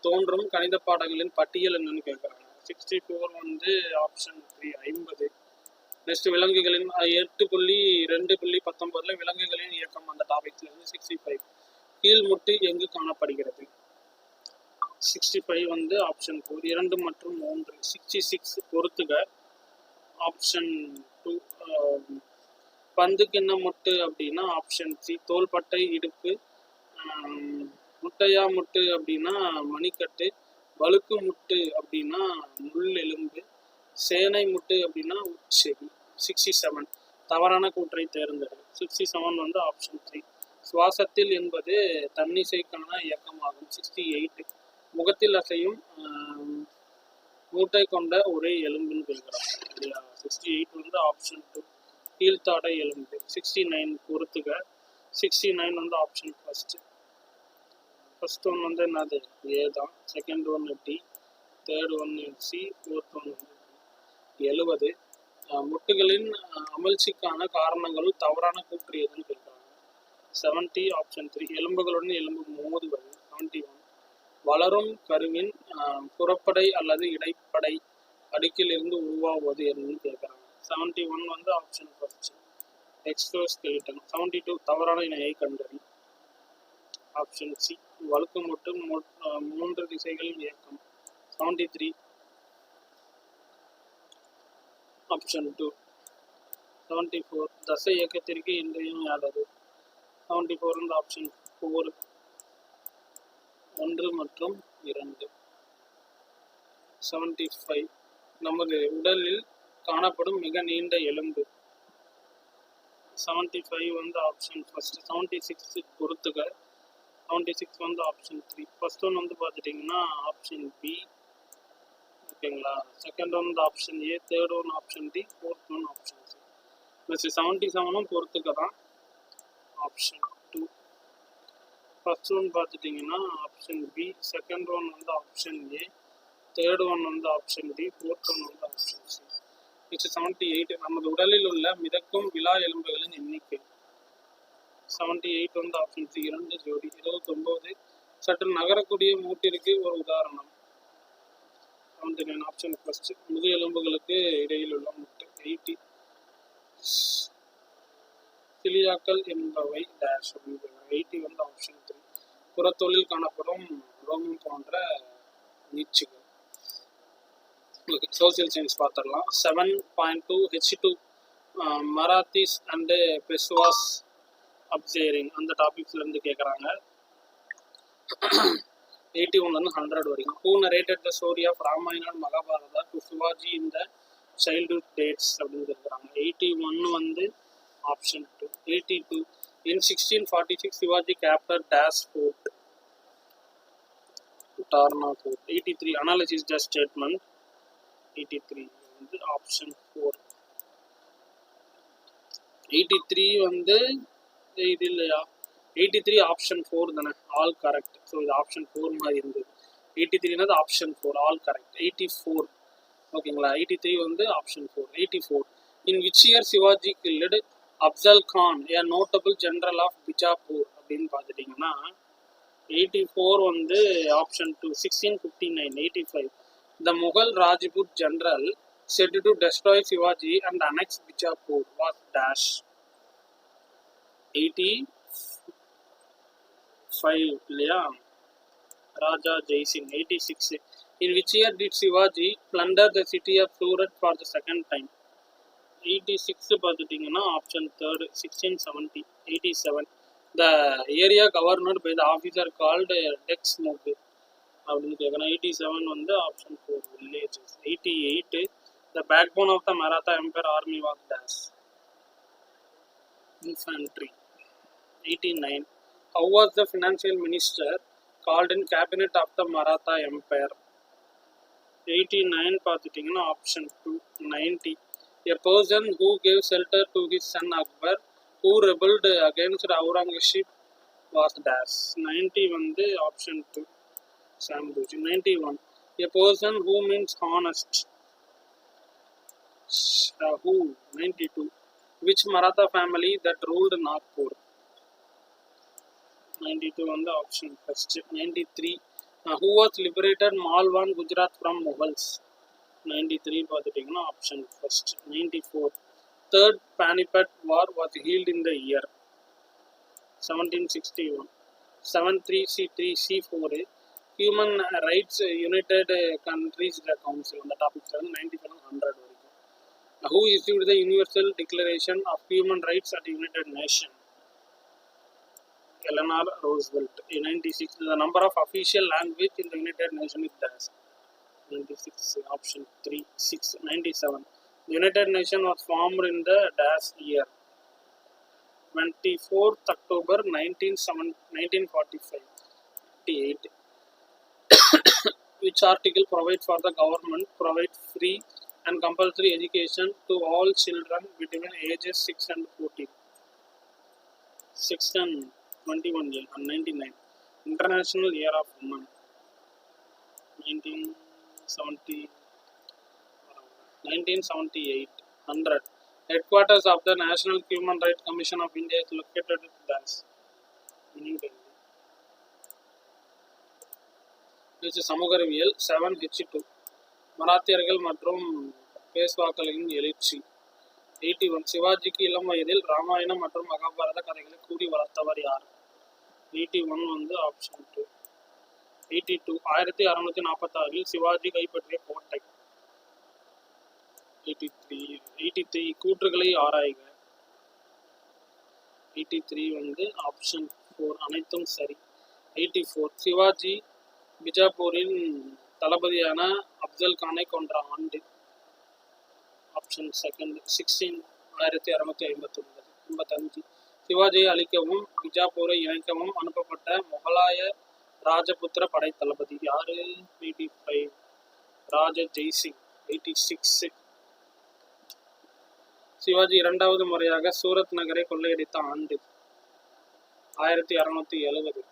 தோன்றும் கணித பாடங்களின் பட்டியல் என்னன்னு கேட்குறாங்க. 64 வந்து ஆப்ஷன் 3 50. நெக்ஸ்ட் விலங்குகளின் 8.2.19 விலங்குகளின் இயக்கம் அந்த டாபிக்ல இருந்து 65 கீழ்முட்டு எங்கு காணப்படுகிறது. 65 வந்து ஆப்ஷன் 4 2 மற்றும் 3. 66 பொறுத்துக ஆப்ஷன் 2 பந்து கிண்ண முட்டு அப்படின்னா ஆப்ஷன் 3 தோள்பட்டை இடுப்பு. முட்டையா முட்டு அப்படின்னா மணிக்கட்டு. வழுக்கு முட்டு அப்படின்னா முள் எலும்பு. சேனை முட்டு அப்படின்னா உட்செவி. 67 தவறான கூற்றை தேர்ந்தெடு. 67 வந்து ஆப்ஷன் 3 சுவாசத்தில் என்பது தன்னிசைக்கான இயக்கமாகும். 68 முகத்தில் அசையும் மூட்டை கொண்ட ஒரே எலும்புன்னு கேட்குறாங்க இல்லையா. 68 வந்து ஆப்ஷன் 2 கீழ்த்தாடை எலும்பு. 69 பொறுத்துக. 69 வந்து ஆப்ஷன் ஃபர்ஸ்ட் ஒன் வந்து என்னது ஏ தான், செகண்ட் ஒன்று டி, தேர்ட் ஒன்று சி, ஃபோர்த் ஒன்று வந்து 70 முட்டுகளின் அமர்ச்சிக்கான காரணங்களும் தவறான கூற்று எதுன்னு கேட்குறாங்க. 70 ஆப்ஷன் 3 எலும்புகளுடன் எலும்பு மோதுவது. 71 வளரும் கருவின் புறப்படை அல்லது இடைப்படை அடுக்கில் இருந்து உருவாகுவது என்று கேட்குறாங்க. 71 வந்து ஆப்ஷன் ஃபர்ஸ்ட் எக்ஸோஸ்கெலிட்டன். 72 தவறான இணையை கண்டறி. ஆப்ஷன் சி வழுக்குமுட்டு 3 திசைகளில் இயக்கம். 73 ஆப்ஷன் 2. 74 தசை இயக்கத்திற்கு இன்றியமையாதது. 74 வந்து ஆப்ஷன் 4 1 மற்றும் 2. 75 நமது உடலில் காணப்படும் மிக நீண்ட எலும்பு. 75 வந்து ஆப்ஷன் ஃபர்ஸ்ட். 76 பொறுத்துக. 76 வந்து ஆப்ஷன் 3. ஃபர்ஸ்ட் ஒன் வந்து பார்த்துட்டிங்கன்னா ஆப்ஷன் பி, ஓகேங்களா. செகண்ட் ஒன் வந்து option A, third one option D, fourth one option C. Next 77 பொறுத்துக்க தான் ஆப்ஷன் 2. ஃபர்ஸ்ட் ஒன் பார்த்துட்டிங்கன்னா ஆப்ஷன் பி, செகண்ட் ஒன் வந்து ஆப்ஷன் ஏ, தேர்ட் ஒன் வந்து ஆப்ஷன் டி, ஃபோர்த் ஒன் வந்து ஆப்ஷன் சி. நெக்ஸ்ட் 78 நமது உடலில் உள்ள மிதக்கும் விலா எலும்புகளின் எண்ணிக்கை. 78 வந்து ஆப்ஷன் சி 2 ஜோடி. 29 சற்று நகரக்கூடிய மூட்டிற்கு ஒரு உதாரணம். 79 ஆப்ஷன் ஃபர்ஸ்ட் முது எலும்புகளுக்கு இடையில் உள்ள மூட்டு. 80 சிலியாக்கள் என்பவை டேஷ். 80 வந்து ஆப்ஷன் 3 புறத்தொழில் காணப்படும் ரோமம் போன்ற நீட்சிகள். சோசியல் சயின்ஸ் பார்த்துடலாம். 7.2 H2 மராத்திஸ் அண்டு பெஸ்வாஸ் அப்சேரிங் அந்த டாபிக்ஸ்லேருந்து கேட்குறாங்க. 81 100 வரைக்கும். Who narrated the story of Ramayana and Mahabharata to Shivaji in the childhood dates அப்படின்னு கேட்குறாங்க. 81 வந்து option 2. 82 in 1646 Shivaji captured Dash Fort, Tarna Fort. 83 analysis the statement. 83 வந்து ஆப்ஷன் 4. 83 வந்து இது இல்லையா, 83 ஆப்ஷன் 4 தானே, ஆல் கரெக்ட். ஸோ இது ஆப்ஷன் 4 மாதிரி இருந்தது. 83 ஆப்ஷன் 4 ஆல் கரெக்ட். 84 ஓகேங்களா. 83 வந்து option 4. 84 in which year Shivaji killed Afzal Khan a notable general of Bijapur அப்படின்னு பார்த்துட்டிங்கன்னா 84 வந்து option 2 1659. 85 the Mughal Rajput general said to destroy Shivaji and annex Bijapur was dash. 85 இல்லையா, ராஜா Jaisingh. 86 in which year did Shivaji plunder the city of Surat for the second time. 86 பார்த்துட்டிங்கன்னா option 3 1670. 87 the area governed by the officer called Dex Mug அப்படின்னு கேட்குறேன். 87 வந்து option 4 villages. 88 the backbone of the Maratha Empire army was dash. Infantry. 89 how was the financial minister called in cabinet of the Maratha Empire. 89 பார்த்துட்டிங்கன்னா option 2. 90 a person who gave shelter to his son Akbar who rebelled against Aurangzeb was dash. 90 வந்து option 2 Sambhuji. 91 a person who means honest. Who. 92 which Maratha family that ruled Nagpur. 92 on the option first. 93 who was liberated Malwan Gujarat from Mughals. 93 பார்த்துட்டிங்கன்னா option first. 94 third Panipat war was held in the year. 1761 73C3C4 Human Rights United Countries Council on the topic 97 100 வரைக்கும். Who issued the Universal Declaration of Human Rights at United Nations. Eleanor Roosevelt. 96 the number of official language in the United Nations is dash. 96 option 3 6. 97 the United Nations was formed in the dash year. 24th October 1945. 58 which article provides for the government provide free and compulsory education to all children between ages 6 and 14. 6 and 21 years. 99 International Year of Women. 1978 100 Headquarters of the National Human Rights Commission of India is located at dash. சமூக அறிவியல் 7H2 மராத்தியர்கள் மற்றும் பேஷ்வாக்களின் எழுச்சி. 81 சிவாஜிக்கு இளம் வயதில் ராமாயணம் மற்றும் மகாபாரத கதைகளை கூறி வளர்த்தவர் யார்? 81 வந்து ஆப்ஷன் 2. 82 1646 சிவாஜி கைப்பற்றிய கோட்டை. 83 கூற்றுகளை ஆராய்க. 83 வந்து ஆப்ஷன் 4 அனைத்தும் சரி. 84 சிவாஜி பிஜாப்பூரின் தளபதியான அப்சல் கானை கொன்ற ஆண்டு. Option second 16 1659. சிவாஜியை அழிக்கவும் பிஜாப்பூரை இணைக்கவும் அனுப்பப்பட்ட முகலாய ராஜபுத்திர படை தளபதி யாரு? 85 ராஜ ஜெய்சிங். 86 சிவாஜி இரண்டாவது முறையாக சூரத் நகரை கொள்ளையடித்த ஆண்டு. 1670.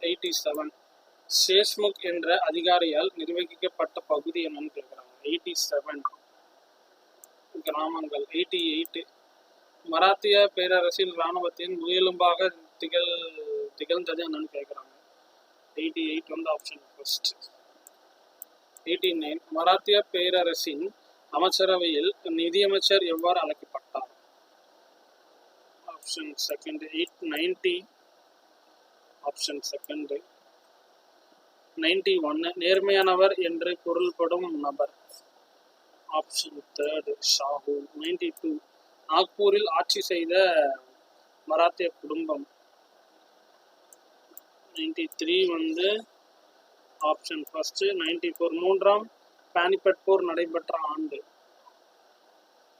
87 சேஷ்முக் என்ற அதிகாரியால் நிர்வகிக்கப்பட்ட பகுதி என்னன்னு கேட்குறாங்க. 87 கிராமங்கள். 88 மராத்திய பேரரசின் இராணுவத்தின் முயலும்பாக திகழ்ந்தது என்னன்னு கேட்குறாங்க. 88 வந்து ஆப்ஷன் ஃபர்ஸ்ட். 89 மராத்திய பேரரசின் அமைச்சரவையில் நிதியமைச்சர் எவ்வாறு அழைக்கப்பட்டார்? Option second. 90 option second. 91 நேர்மையானவர் என்று பொருள்படும் நபர். Option third Shahu. 92 நாக்பூரில் ஆட்சி செய்த மராத்திய குடும்பம். 93 வந்து ஆப்ஷன் ஃபர்ஸ்ட். 94 மூன்றாம் பானிபட் போர் நடைபெற்ற ஆண்டு.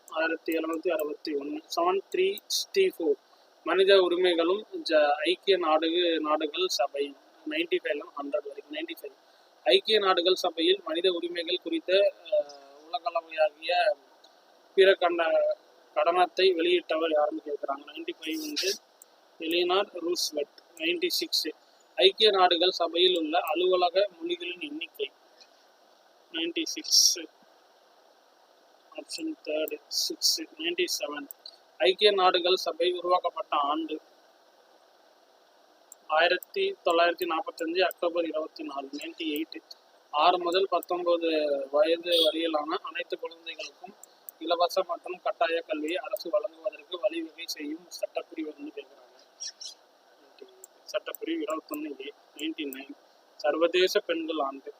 1761. 73 மனித உரிமைகளும் ஐக்கிய நாடுகள் சபை. 95 100 வரைக்கும். 95 ஐக்கிய நாடுகள் சபையில் மனித உரிமைகள் குறித்த உலகளவையாகிய பிற கடனத்தை வெளியிட்டவர் யாருன்னு கேட்குறாங்க. 95 வந்து எலினார் ரூஸ்வெல்ட். 96 ஐக்கிய நாடுகள் சபையில் உள்ள அலுவலக மொழிகளின் எண்ணிக்கை. 96 ஆப்ஷன் தேர்ட் 6. 97 ஐக்கிய நாடுகள் சபை உருவாக்கப்பட்ட ஆண்டு. 1945 அக்டோபர் 24. 98 6 முதல் 19 வயது வரையிலான அனைத்து குழந்தைகளுக்கும் இலவச மற்றும் கட்டாய கல்வியை அரசு வழங்குவதற்கு வழிவகை செய்யும் சட்டப்பிரிவு வந்து கேட்குறாங்க. சட்டப்பிரிவு 21A. 99 சர்வதேச பெண்கள் ஆண்டு.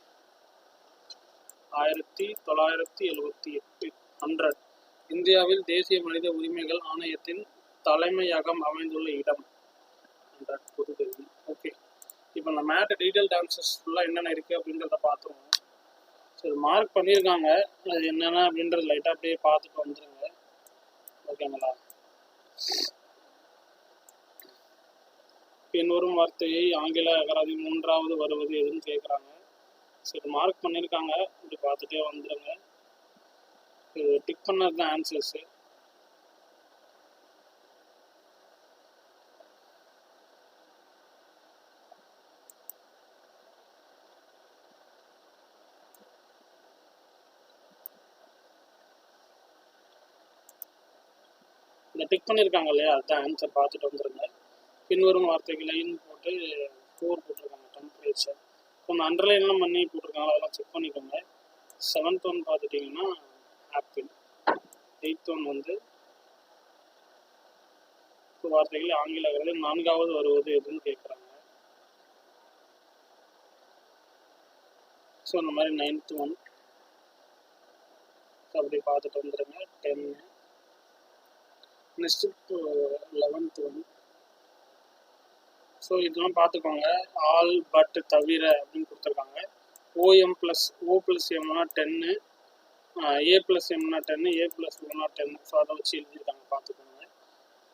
1978. 100 இந்தியாவில் தேசிய மனித உரிமைகள் ஆணையத்தின் தலைமையகம் அமைந்துள்ள இடம். 100 புதுடெல்லி. ஓகே, இப்போ நம்ம மேட் டீட்டெயில் ஆன்சர்ஸ் ஃபுல்லாக என்னென்ன இருக்குது அப்படின்றத பார்த்துருவோம். சரி, மார்க் பண்ணியிருக்காங்க, அது என்னென்ன அப்படின்றது லைட்டாக அப்படியே பார்த்துட்டு வந்துடுங்க. ஓகேங்களா? பின்வரும் வார்த்தையை ஆங்கில அகராதி மூன்றாவது வருவது எதுன்னு கேட்குறாங்க. சரி, மார்க் பண்ணியிருக்காங்க, இப்படி பார்த்துட்டே வந்துடுங்க. டிக் பண்ணது தான் ஆன்சர்ஸு. இந்த டிக் பண்ணியிருக்காங்க இல்லையா, அதுதான் ஆன்சர். பார்த்துட்டு வந்துடுங்க. பின்வரும் வார்த்தைகளையும் போட்டு 4 போட்டிருக்காங்க. டெம்பரேச்சர் கொஞ்சம் அண்டர்லைன்லாம் பண்ணி போட்டிருக்காங்க, அதெல்லாம் செக் பண்ணிக்கோங்க. 7th ஒன் பார்த்துட்டிங்கன்னா ஆப்பிள். 8th ஒன் வந்து வார்த்தைகள் ஆங்கில அகராதி நான்காவது வருவது எதுன்னு கேட்குறாங்க. ஸோ இந்த மாதிரி 9th ஒன். ஸோ அப்படி பார்த்துட்டு வந்துடுங்க. 10. Next 11th one. ஸோ இதெல்லாம் பார்த்துக்கோங்க. ஆல் பட் தவிர அப்படின்னு கொடுத்துருக்காங்க. OM + O + Mனா 10, A + Mனா 10, A + Oனா 10. So அதை வச்சு எழுதியிருக்காங்க, பார்த்துக்கோங்க.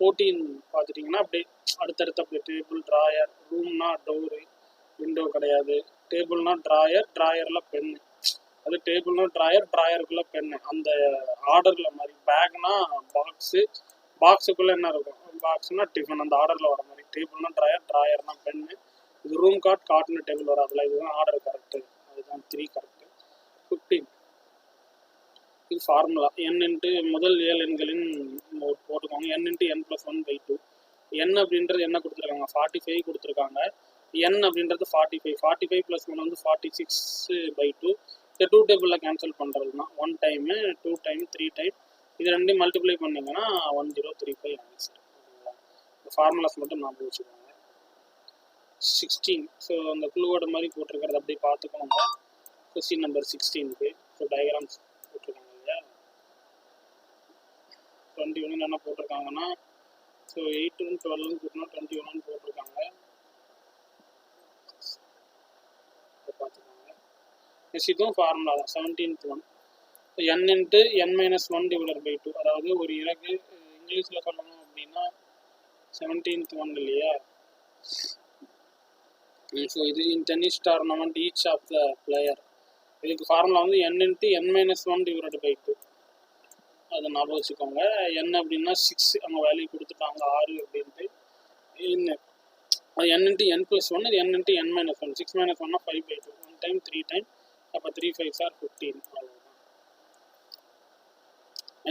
14 பார்த்துட்டிங்கன்னா அப்படியே அடுத்தடுத்து அப்படியே டேபிள், ட்ராயர், ரூம்னா டோரு, விண்டோ கிடையாது. டேபிள்னா ட்ராயர், ட்ராயரில் பென்னு. அது டேபிள்னா ட்ராயர், ட்ராயருக்குள்ளே பென்னு. அந்த ஆர்டரில் மாதிரி. பேக்னா பாக்ஸு, பாக்ஸுக்குள்ளே என்ன இருக்கும்? பாக்ஸ்னா டிஃபன். அந்த ஆர்டரில் வர மாதிரி. டேபிள்னா ட்ராயர், ட்ராயர்னா பென்னு. இது ரூம் கார்ட்னு டேபிள் வரும். அதில் இதுதான் ஆர்டர் கரெக்டு. அதுதான் 3 கரெக்டு. 15 இது ஃபார்முலா. n இன்ட்டு முதல் 7 எண்களின் போட்டுக்கோங்க. n × n + 1/2. n அப்படின்றது என்ன கொடுத்துருக்காங்க 45 கொடுத்துருக்காங்க. n அப்படின்றது 45. 45 + 1 வந்து 46/2. இந்த 2 டேபிளில் கேன்சல் பண்ணுறது தான். 1 டைமு 2 டைம் 3 டைம் இது ரெண்டையும் மல்டிப்ளை பண்ணிங்கன்னா 1035 ஆன்சர். ஓகேங்களா? இந்த ஃபார்முலாஸ் மட்டும் ஞாபகம் வச்சுக்கோங்க. 16. ஸோ அந்த க்ளூவோட மாதிரி போட்டிருக்கிறது அப்படியே பார்த்துக்கோங்க. கொஸ்டின் நம்பர் 16க்கு ஸோ டயக்ராம்ஸ் போட்டிருக்காங்க இல்லையா. 21 என்ன போட்டிருக்காங்கன்னா ஸோ 8 12 கூட்டினா 21 போட்டிருக்காங்க. பார்த்துக்கோங்க. இதுவும் ஃபார்முலா தான். 17th one n × n-1/2. அதாவது ஒரு இலக்கு இங்கிலீஷில் சொல்லணும் அப்படின்னா 17th ஒன் இல்லையா. ஸோ இது in tennis tournament each of the player. இதுக்கு ஃபார்முலா வந்து n × n-1/2. அதை ஞாபகம் வச்சுக்கோங்க. n அப்படின்னா 6 அவங்க வேல்யூ கொடுத்துட்டாங்க 6 அப்படின்ட்டு. இன்னும் அது n × n+1 இது n × n-1. 6 - 1 5/2. 1 டைம் 3 டைம் அப்போ 3 5s are 15. அவ்வளோதான்.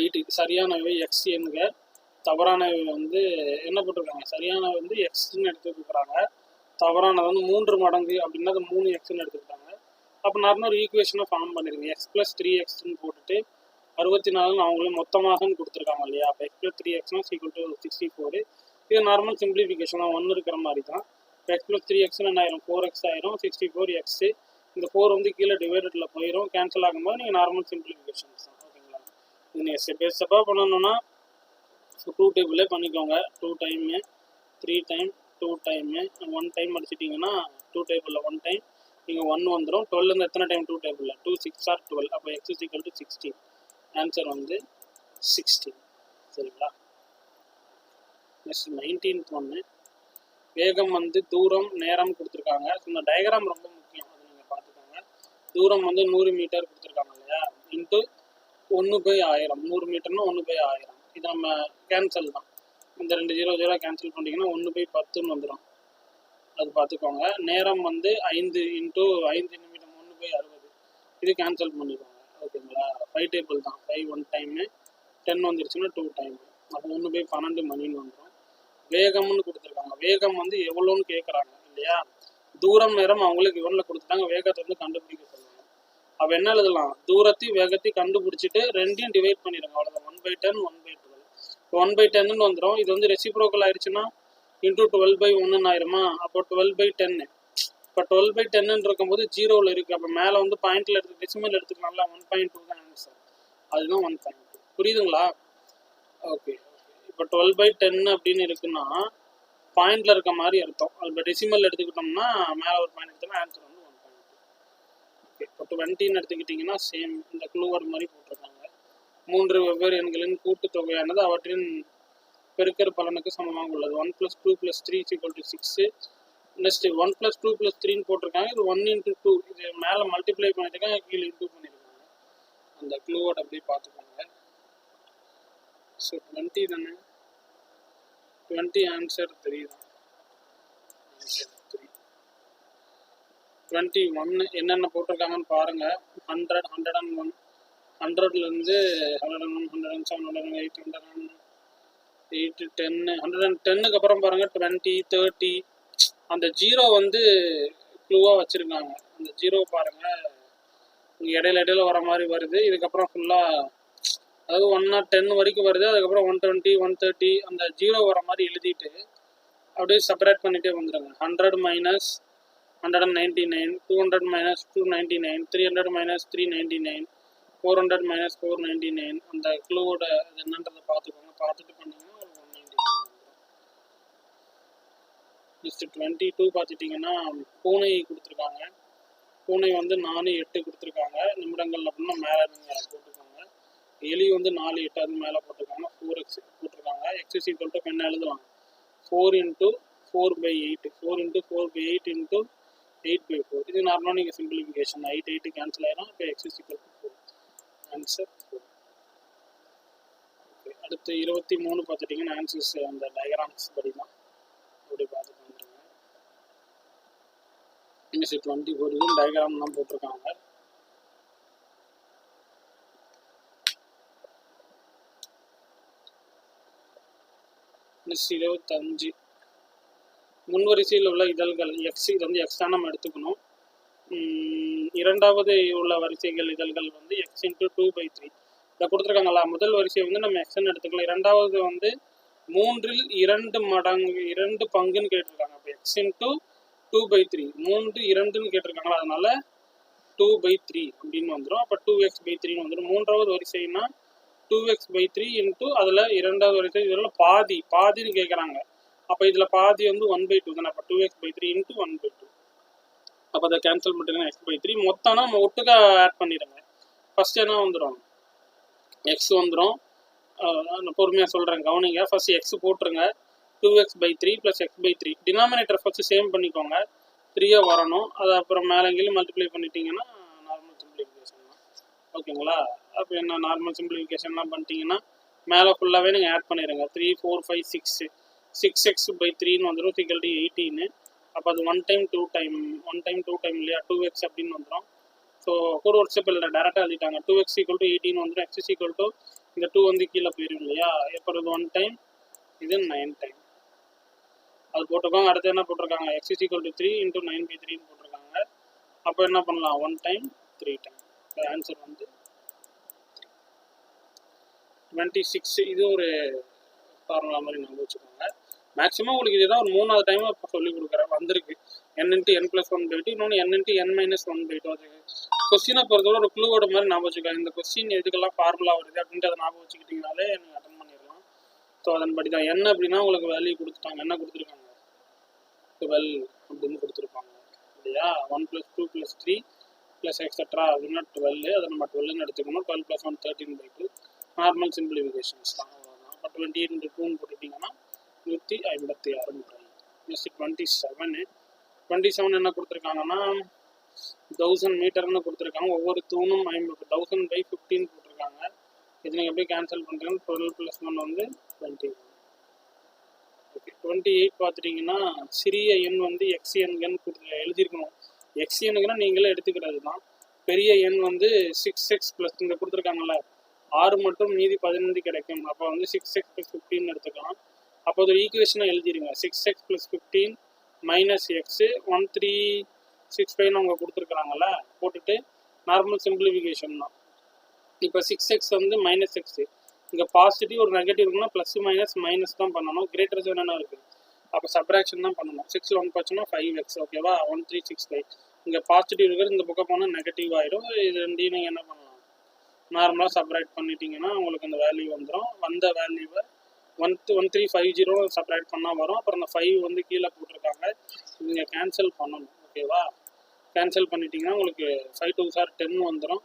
ஐட்டுக்கு சரியானவை எக்ஸ் என்க, தவறானவை வந்து என்ன போட்டிருக்காங்க, சரியானவை வந்து எக்ஸ்ன்னு எடுத்துக்கிறாங்க, தவறானது வந்து 3 மடங்கு அப்படின்னா அது 3x எடுத்துக்கிட்டாங்க. அப்போ நார்மல் ஒரு ஈக்குவேஷனை ஃபார்ம் பண்ணிருங்க. x + 3xன்னு போட்டுட்டு 64 அவங்களும் மொத்தமாகன்னு கொடுத்துருக்காங்க இல்லையா. அப்போ x + 3x = 64. இது நார்மல் சிம்பிளிஃபிகேஷன் தான், 1 இருக்கிற மாதிரி தான். இப்போ x + 3x என்ன ஆயிரும், 4x ஆயிரும். 64x இந்த 4 வந்து கீழே டிவைடட்ல போயிடும். கேன்சல் ஆகும்போது நீங்கள் நார்மல் சிம்பிளிஃபிகேஷன்ஸ் தான். ஓகேங்களா. இது நீங்கள் ஸ்டெப் ஸ்டெப்பாக பண்ணணும்னா 2 டேபிளே பண்ணிக்கோங்க. 2 டைமு 3 டைம் 2 டைமு 1 டைம் அடிச்சிட்டிங்கன்னா 2 டேபிளில் 1 டைம் நீங்கள் 1 வந்துடும். 12 எத்தனை டைம் 2 டேபிளில் 2 6 are 12. அப்போ x = 16. ஆன்சர் வந்து 16. சரிங்களா. நெக்ஸ்ட் 19th ஒன்று வேகம் வந்து தூரம் நேரம் கொடுத்துருக்காங்க. இந்த டயக்ராம் ரொம்ப முக்கியம், அதை நீங்கள் பார்த்துக்கோங்க. தூரம் வந்து 100 மீட்டர் கொடுத்துருக்காங்க இல்லையா, இன்ட்டு 1/1000. 100 மீட்டர்னா 1/1000. இது நம்ம கேன்சல் தான். இந்த 2 0 0 கேன்சல் பண்ணிட்டீங்கன்னா 1/10ன்னு வந்துடும். அது பார்த்துக்கோங்க. நேரம் வந்து 5 × 5 நிமிடம் 1/60. இது கேன்சல் பண்ணிக்கோங்க. ஓகேங்களா. 5 டேபிள் தான். 5 1 டைமு 10 வந்துருச்சுன்னா 2 டைமு. அப்போ 1/12 மணின்னு வந்துடும். வேகம்னு கொடுத்துருக்காங்க. வேகம் வந்து எவ்வளோன்னு கேட்குறாங்க இல்லையா. தூரம் நேரம் அவங்களுக்கு இவனில் கொடுத்துட்டாங்க. வேகத்தை வந்து கண்டுபிடிக்க சொல்லணும். அப்போ என்ன எழுதலாம், தூரத்தையும் வேகத்தையும் கண்டுபிடிச்சிட்டு ரெண்டையும் டிவைட் பண்ணிடுங்க. அவ்வளோதான். 1/10 1/12. 1/10ன்னு வந்துடும். இது வந்து ரெசிப்ரோக்கல் ஆயிடுச்சுன்னா × 12/1 ஆயிருமா. அப்போ 12/10. இப்போ 12/10 இருக்கும்போது 0ல் இருக்குது. அப்போ மேலே வந்து பாயிண்டில் எடுத்து டெசிமல் எடுத்துக்கலாம்ல. 1.2 தான் ஆன்சர். அதுதான் 1.2. புரியுதுங்களா. ஓகே. இப்போ 12/10 அப்படின்னு இருக்குன்னா பாயிண்டில் இருக்க மாதிரி அர்த்தம். இப்போ டெசிமல் எடுத்துக்கிட்டோம்னா மேலே ஒரு பாயிண்ட் எடுத்தோம்னா ஆன்சர் வந்து 1.2. ஓகே. இப்போ 20ன்னு எடுத்துக்கிட்டிங்கன்னா சேம் இந்த க்ளூவர் மாதிரி போட்டிருக்காங்க. 3 வெவ்வேறு எண்களின் கூட்டுத்தொகையானது அவற்றின் பெருக்கற் பலனுக்கு சமமாக உள்ளது. 1 + 2 + 3 = 6. நெக்ஸ்ட் 1 + 2 + 3ன்னு போட்டிருக்காங்க. இது 1 × 2. இது மேலே மல்டிப்ளை பண்ணியிருக்காங்க, கீழே இன்டூ பண்ணியிருக்காங்க. அந்த க்ளூவோட அப்படியே பார்த்துக்கோங்க. ஸோ 20 தானே, 20 ஆன்சர் 3 தான். 21 என்னென்ன போட்டிருக்காங்கன்னு பாருங்கள். 100 101 100லேருந்து 101 107 108 108 10 110க்கு அப்புறம் பாருங்கள் 20 30. அந்த 0 வந்து க்ளூவாக வச்சுருக்காங்க. அந்த 0 பாருங்கள் இடையில வர மாதிரி வருது. இதுக்கப்புறம் ஃபுல்லாக அதாவது 110 வரைக்கும் வருது. அதுக்கப்புறம் 120 130 அந்த 0 வர மாதிரி எழுதிட்டு அப்படியே செப்பரேட் பண்ணிகிட்டே வந்துடுங்க. 100 - 199 200 - 299 300 - 399 400 - 499. அந்த க்ளூவோட இது என்னன்றதை பார்த்துக்கோங்க. பார்த்துட்டு பண்ணிங்கன்னா ஒரு 199. நெக்ஸ்ட் 22 பார்த்துட்டிங்கன்னா பூனை கொடுத்துருக்காங்க. பூனை வந்து 4 8 கொடுத்துருக்காங்க. நிமிடங்கள் அப்படின்னா மேலே நீங்கள் போட்டுக்கோங்க. எலி வந்து 4 8 அது மேலே போட்டிருக்காங்க. 4x போட்டிருக்காங்க. x = என்ன எழுதலாம், 4 × 4/8. 4 × 4/8 × 8/4. இது நார்மலாக நீங்கள் சிம்பிளிஃபிகேஷன் 8 8 கேன்சல் ஆயிடும். இப்போ x = 4. ஆன்சர் 4. ஓகே. அடுத்து 23 பார்த்துட்டிங்கன்னா ஆன்சர்ஸ் அந்த டயக்ராம்ஸ் படி தான். அப்படி பார்த்துட்டு வந்துடுங்க. மிஸ் 24 டயக்ராம் தான் போட்டிருக்காங்க. 25 முன்வரிசையில் உள்ள இதழ்கள் எக்ஸ், இது வந்து எக்ஸ் தான் நம்ம எடுத்துக்கணும். இரண்டாவது உள்ள வரிசைகள் இதழ்கள் வந்து எக்ஸ் இன்ட்டு 2/3 இதை கொடுத்துருக்காங்களா. முதல் வரிசை வந்து நம்ம எக்ஸ்ன்னு எடுத்துக்கலாம். இரண்டாவது வந்து 3இல் 2 மடங்கு 2 பங்குன்னு கேட்டிருக்காங்க. அப்போ எக்ஸ் இன்ட்டு 2/3 3 2ன்னு கேட்டிருக்காங்களா, அதனால 2/3 அப்படின்னு வந்துடும். அப்போ 2x/3ன்னு வந்துடும். மூன்றாவது வரிசைனா 2x/3 இன்ட்டு அதில் இரண்டாவது வரிசை இதில் பாதின்னு கேட்குறாங்க. அப்போ இதில் பாதி வந்து 1/2 தானே. அப்போ 2x/3 இன்ட்டு 1/2. அப்போ அதை கேன்சல் பண்ணிட்டுங்க. x/3 மொத்தம்னா நம்ம ஒட்டுக்கா ஆட் பண்ணிடுங்க. ஃபர்ஸ்ட் என்ன வந்துடும், எக்ஸ் வந்துடும். நான் பொறுமையாக சொல்கிறேன், கவனிங்க. ஃபர்ஸ்ட் எக்ஸ் போட்டுருங்க. 2x/3 plus x/3 denominator first same பண்ணிக்கோங்க. 3 வரணும். அது அப்புறம் மேலேங்கிலும் மல்டிப்ளை பண்ணிட்டீங்கன்னா நார்மல் சிம்பிளிஃபிகேஷன் தான். ஓகேங்களா. அப்போ என்ன நார்மல் சிம்பிளிஃபிகேஷன்லாம் பண்ணிட்டீங்கன்னா மேலே ஃபுல்லாகவே நீங்கள் ஆட் பண்ணிடுங்க. 3 4 5 6 6x/3ன்னு வந்துடும். = 18. அப்போ அது 1 டைம் 2 டைம் இல்லையா, 2x அப்படின்னு வந்துடும். ஸோ கூட ஒரு ஸ்டெப் இல்லை, டேரெக்டாக எழுதிட்டாங்க. 2x = 18 வந்துடும். x = இந்த 2 வந்து கீழே போயிடும் இல்லையா. இப்போ இது 1 டைம், இது 9 டைம். அது போட்டிருக்காங்க. அடுத்து என்ன போட்டிருக்காங்க, x = 3 × 9/3ன்னு போட்டிருக்காங்க. அப்போ என்ன பண்ணலாம், 1 டைம் 3 டைம். ஆன்சர் வந்து 26. இது ஒரு ஃபார்முலா மாதிரி நம்ம வச்சுக்கோங்க. மேக்ஸிமம் உங்களுக்கு இதுதான் ஒரு 3வது டைம் இப்போ சொல்லிக் கொடுக்குறேன். வந்திருக்கு n × n + 1/2, இன்னொன்று n × n - 1/2. அது கொஸ்டினை பொறுத்தவரை ஒரு க்ளூவோட மாதிரி ஞாபகம் வச்சுக்கோங்க. இந்த கொஸ்டின் எதுக்கெல்லாம் ஃபார்முலா வருது அப்படின்ட்டு அதை ஞாபகம் வச்சுக்கிட்டீங்கனாலே நீங்கள் அட்டன் பண்ணிடலாம். ஸோ அதன்படி தான். n அப்படின்னா உங்களுக்கு வேல்யூ கொடுத்துட்டாங்க. என்ன கொடுத்துருக்காங்க, 12 அப்படின்னு கொடுத்துருப்பாங்க இல்லையா. 1 + 2 + 3 + எக்ஸட்ரா அப்படின்னா 12. அதை நம்ம 12ன்னு எடுத்துக்கணும். 12 + 1 13/2. நார்மல் சிம்பிளிஃபிகேஷன்ஸ் தான், அவ்வளோதான். அப்போ 28 × 2ன்னு போட்டுட்டிங்கன்னா 156 முறை. நெக்ஸ்ட் 27. 27 என்ன கொடுத்துருக்காங்கன்னா 1000 மீட்டர்னு கொடுத்துருக்காங்க. ஒவ்வொரு தூணும் 1000/15 போட்டிருக்காங்க. இது நீங்கள் எப்படி கேன்சல் பண்ணுறீங்கன்னா 12 + 1 வந்து 21. ஓகே. 28 பார்த்துட்டிங்கன்னா சிறிய எண் வந்து எக்ஸ் எண்கன்னு எழுதியிருக்கணும். எக்ஸ் எண்ணுக்குன்னா நீங்களே எடுத்துக்கிறது தான். பெரிய எண் வந்து 6x + இங்கே கொடுத்துருக்காங்கல்ல 6 மற்றும் மீதி 15 கிடைக்கும். அப்போ வந்து 6x + 15 எடுத்துக்கலாம். அப்போ ஒரு ஈக்குவேஷனை எழுதிடுங்க. 6x + 15 - x 1365 அவங்க கொடுத்துருக்குறாங்கல்ல, போட்டுட்டு நார்மல் சிம்பிளிஃபிகேஷன் தான். இப்போ 6x வந்து -x, இங்கே பாசிட்டிவ் ஒரு நெகட்டிவ் இருக்குன்னா ப்ளஸ் மைனஸ் தான் பண்ணணும். கிரேட்டர் தேன் என்ன இருக்குது, அப்போ சப்ராக்ஷன் தான் பண்ணணும். 6ல் 1 போச்சுன்னா 5x. ஓகேவா. 1365. இங்கே பாசிட்டிவ் இருக்கிறது இந்த பக்கம் போனால் நெகட்டிவ் ஆகிடும். இது ரெண்டையும் நீங்கள் என்ன பண்ணலாம், நார்மலாக சப்ராக்ட் பண்ணிட்டீங்கன்னா உங்களுக்கு அந்த வேல்யூ வந்துடும். வந்த வேல்யூவை 1350 சப்ராக்ட் பண்ணால் வரும். அப்புறம் அந்த 5 வந்து கீழே போட்டிருக்காங்க, நீங்கள் கேன்சல் பண்ணணும். ஓகேவா. கேன்சல் பண்ணிட்டீங்கன்னா உங்களுக்கு 5 2s are 10 வந்துடும்.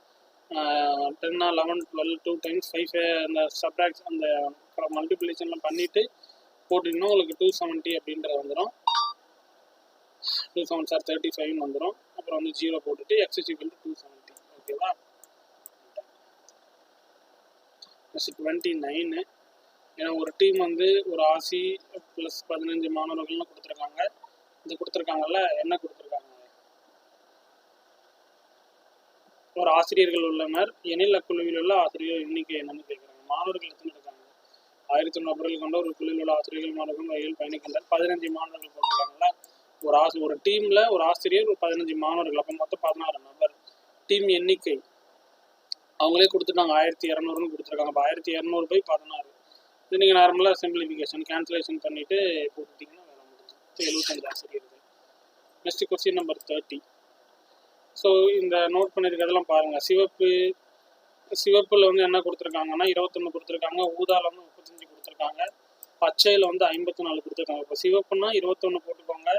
10 11 12 2 டைம்ஸ் 5 அந்த சப்ராக்ட் அந்த மல்டிப்ளிகேஷன்லாம் பண்ணிவிட்டு போட்டிங்கன்னா உங்களுக்கு 270 அப்படின்றது வந்துடும். 2 7s are 35 வந்துடும். அப்புறம் வந்து 0 போட்டுட்டு x = 270. ஓகேவா. 29. ஏன்னா ஒரு டீம் வந்து ஒரு ஆசி ப்ளஸ் 15 மாணவர்கள்னு கொடுத்துருக்காங்க. இது கொடுத்துருக்காங்கல்ல, என்ன கொடுத்துருக்காங்க, ஒரு ஆசிரியர்கள் உள்ளனர் எனில் அக்குழுவில் உள்ள ஆசிரியர் எண்ணிக்கை என்னன்னு கேட்குறாங்க. மாணவர்கள் எத்தனை இருக்காங்க, 1100 நபர்கள் கொண்ட ஒரு குழுவில் உள்ள ஆசிரியர்கள் மாணவர்கள் வகையில் பயணிக்கின்றனர். 15 மாணவர்கள் போட்டிருக்காங்களா. ஒரு டீமில் ஒரு ஆசிரியர் ஒரு 15 மாணவர்கள், அப்போ மொத்தம் 16 நபர். டீம் எண்ணிக்கை அவங்களே கொடுத்துட்டாங்க 1200ன்னு கொடுத்துருக்காங்க. அப்போ 1200/16. இது நீங்கள் நார்மலாக சிம்பிளிஃபிகேஷன் கேன்சலேஷன் பண்ணிவிட்டு போட்டுட்டிங்கன்னா வேலை முடிஞ்சு 75 ஆசிரியர்கள். Next question number 30. ஸோ இந்த நோட் பண்ணியிருக்கிறதெல்லாம் பாருங்கள். சிவப்பில் வந்து என்ன கொடுத்துருக்காங்கன்னா 21 கொடுத்துருக்காங்க. ஊதாவில் வந்து 35 கொடுத்துருக்காங்க. பச்சையில் வந்து 54 கொடுத்துருக்காங்க. இப்போ சிவப்புனா 21 போட்டுக்கோங்க,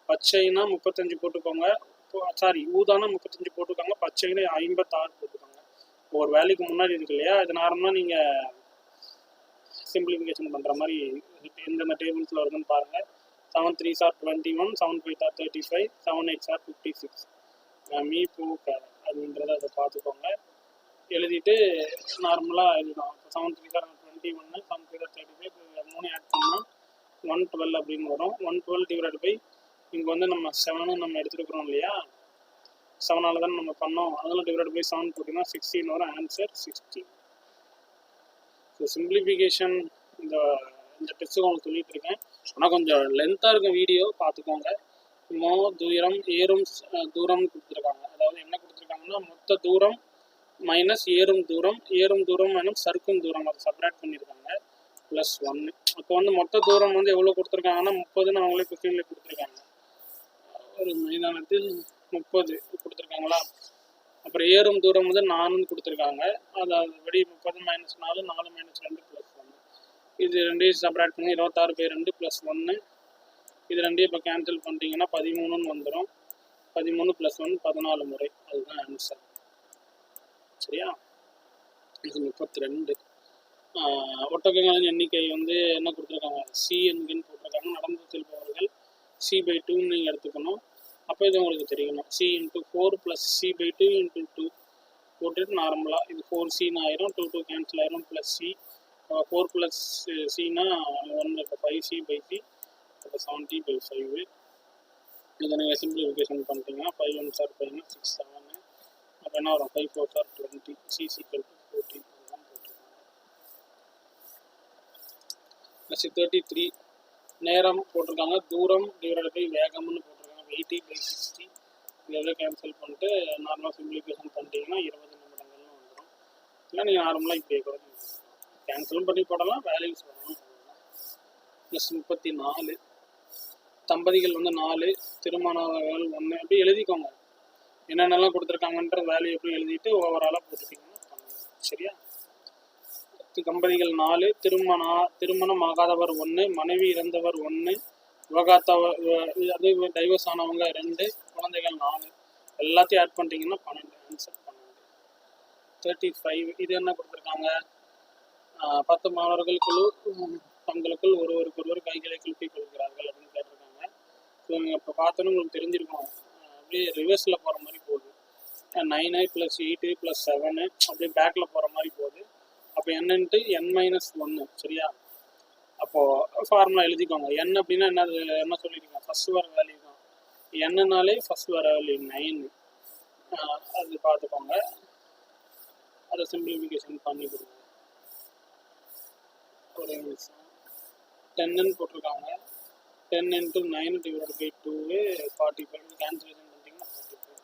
பச்சைனா 35 போட்டுக்கோங்க. ஊதானா 35 போட்டுக்கோங்க, பச்சைனா 56 போட்டுக்கோங்க. ஒரு வேலைக்கு முன்னாடி இருக்கு இல்லையா, இது நார்மலாக நீங்கள் சிம்பிளிஃபிகேஷன் பண்ணுற மாதிரி எந்தெந்த டேபிள்ஸில் வருதுன்னு பாருங்கள். 7 3s are 21, 7 5s are 35, 7 8s are 56. Me பூக்க அப்படின்றத அதை பார்த்துக்கோங்க. எழுதிட்டு நார்மலாக இதுதான். 7 3s are 21, 7 5s are 35, 3 add பண்ணால் 112 அப்படின்னு வரும். 112 இங்கே வந்து நம்ம 7 நம்ம எடுத்துருக்குறோம் இல்லையா, 7ஆல் தான் நம்ம பண்ணோம். அதில் /7 போட்டிங்கன்னா 16 வரும். ஆன்சர் 16. ஸோ சிம்பிளிஃபிகேஷன் இந்த இந்த ட்ரிக்ஸுக்கு உங்களுக்கு சொல்லிட்டு இருக்கேன். ஆனால் கொஞ்சம் லென்த்தாக இருக்கும் வீடியோ, பார்த்துக்கோங்க. தூரம் ஏறும் தூரம்னு கொடுத்துருக்காங்க. அதாவது என்ன கொடுத்துருக்காங்கன்னா மொத்த தூரம் மைனஸ் ஏறும் தூரம் மைனஸ் சறுக்கும் தூரம், அதை சப்ராக்ட் பண்ணியிருக்காங்க ப்ளஸ் 1. இப்போ வந்து மொத்த தூரம் வந்து எவ்வளோ கொடுத்துருக்காங்கன்னா 30ன்னு அவங்களே கொஸ்டினில் கொடுத்துருக்காங்க. ஒரு மைதானத்தில் 30 கொடுத்துருக்காங்களா. அப்புறம் ஏறும் தூரம் வந்து 4ன்னு கொடுத்துருக்காங்க. அதாவது 30 மைனஸ் 4 4 மைனஸ் 2 ப்ளஸ் 1. இது ரெண்டையும் சப்ராக்ட் பண்ணி 26/2 ப்ளஸ் 1. இது ரெண்டையும் இப்போ கேன்சல் பண்ணிட்டீங்கன்னா 13ன்னு வந்துடும். 13 ப்ளஸ் 1 14 முறை. அதுதான் ஆன்சர். சரியா? இது 32. ஒட்டகங்களின் எண்ணிக்கை வந்து என்ன கொடுத்துருக்காங்க, சி என்கின்னு போட்டிருக்காங்க. நடந்து செல்பவர்கள் C/2 நீங்கள் எடுத்துக்கணும். அப்போ இது உங்களுக்கு தெரியணும். C × 4 + C/2 × 2 போட்டுட்டு நார்மலாக இது 4C ஆயிரும். 2 கேன்சல் ஆயிரும். ப்ளஸ் C 4 + Cனா 1 இப்போ 5C/C இப்போ 70/5. இதை நீங்கள் சிம்பிளிஃபிகேஷன் பண்ணிட்டீங்கன்னா 5 1s are 5 6 7. அப்போ என்ன வரும், 5 4s are 20. C = 14 தான் போட்டிருக்காங்க. நெக்ஸ்ட் 33 நேரம் போட்டிருக்காங்க. தூரம் டிவைடட் பை வேகம்னு போட்டிருக்காங்க. 80/60. இதெல்லாம் கேன்சல் பண்ணிட்டு நார்மலாக சிம்பிளிஃபிகேஷன் பண்ணிட்டீங்கன்னா 20 நிமிடங்கள்னு வந்துடும். இல்லை நீங்கள் நார்மலாக இப்படியே கூட கேன்சலும் பண்ணி போடலாம், வேல்யூஸ் வரணும். ப்ளஸ் 34 தம்பதிகள் வந்து 4, திருமணங்கள் 1. அப்படி எழுதிக்கோங்க. என்னென்னலாம் கொடுத்துருக்காங்கன்ற வேல்யூ எப்படி எழுதிட்டு ஓவராலாக போட்டுட்டிங்கன்னா பண்ணணும். சரியா? தம்பதிகள் 4, திருமணம் ஆகாதவர் 1, மனைவி இறந்தவர் 1, விவாகத்தவர் அது டைவர்ஸ் ஆனவங்க 2, குழந்தைகள் 4. எல்லாத்தையும் ஆட் பண்ணிட்டீங்கன்னா 12. ஆன்சர் 12. 35 இது என்ன கொடுத்துருக்காங்க, 10 மாணவர்கள் குழு தங்களுக்குள் ஒருவருக்கொருவர் கைகளை குலுக்கிக் கொள்கிறார்கள் அப்படின்னு கேட்டிருக்காங்க. ஸோ நீங்கள் இப்போ பார்த்தோன்னு உங்களுக்கு தெரிஞ்சிருக்கணும். அப்படியே ரிவர்ஸில் போகிற மாதிரி போகுது. 9 + 8 + 7 அப்படியே பேக்கில் போகிற மாதிரி போகுது. அப்போ n × n-1. சரியா? அப்போது ஃபார்முலா எழுதிக்கோங்க. n அப்படின்னா என்ன சொல்லியிருக்கோம், ஃபஸ்ட் வர வேல்யூ தான். என்னன்னாலே ஃபஸ்ட் வர வேல்யூ 9. அது பார்த்துக்கோங்க. அதை சிம்பிளிஃபிகேஷன் பண்ணி கொடுங்க. ஒரு நிமிஷம். 10ன்னு போட்டிருக்காங்க. 10 × 9 / 2 45. கேன்சலேஷன் பண்ணிட்டீங்கன்னா 45.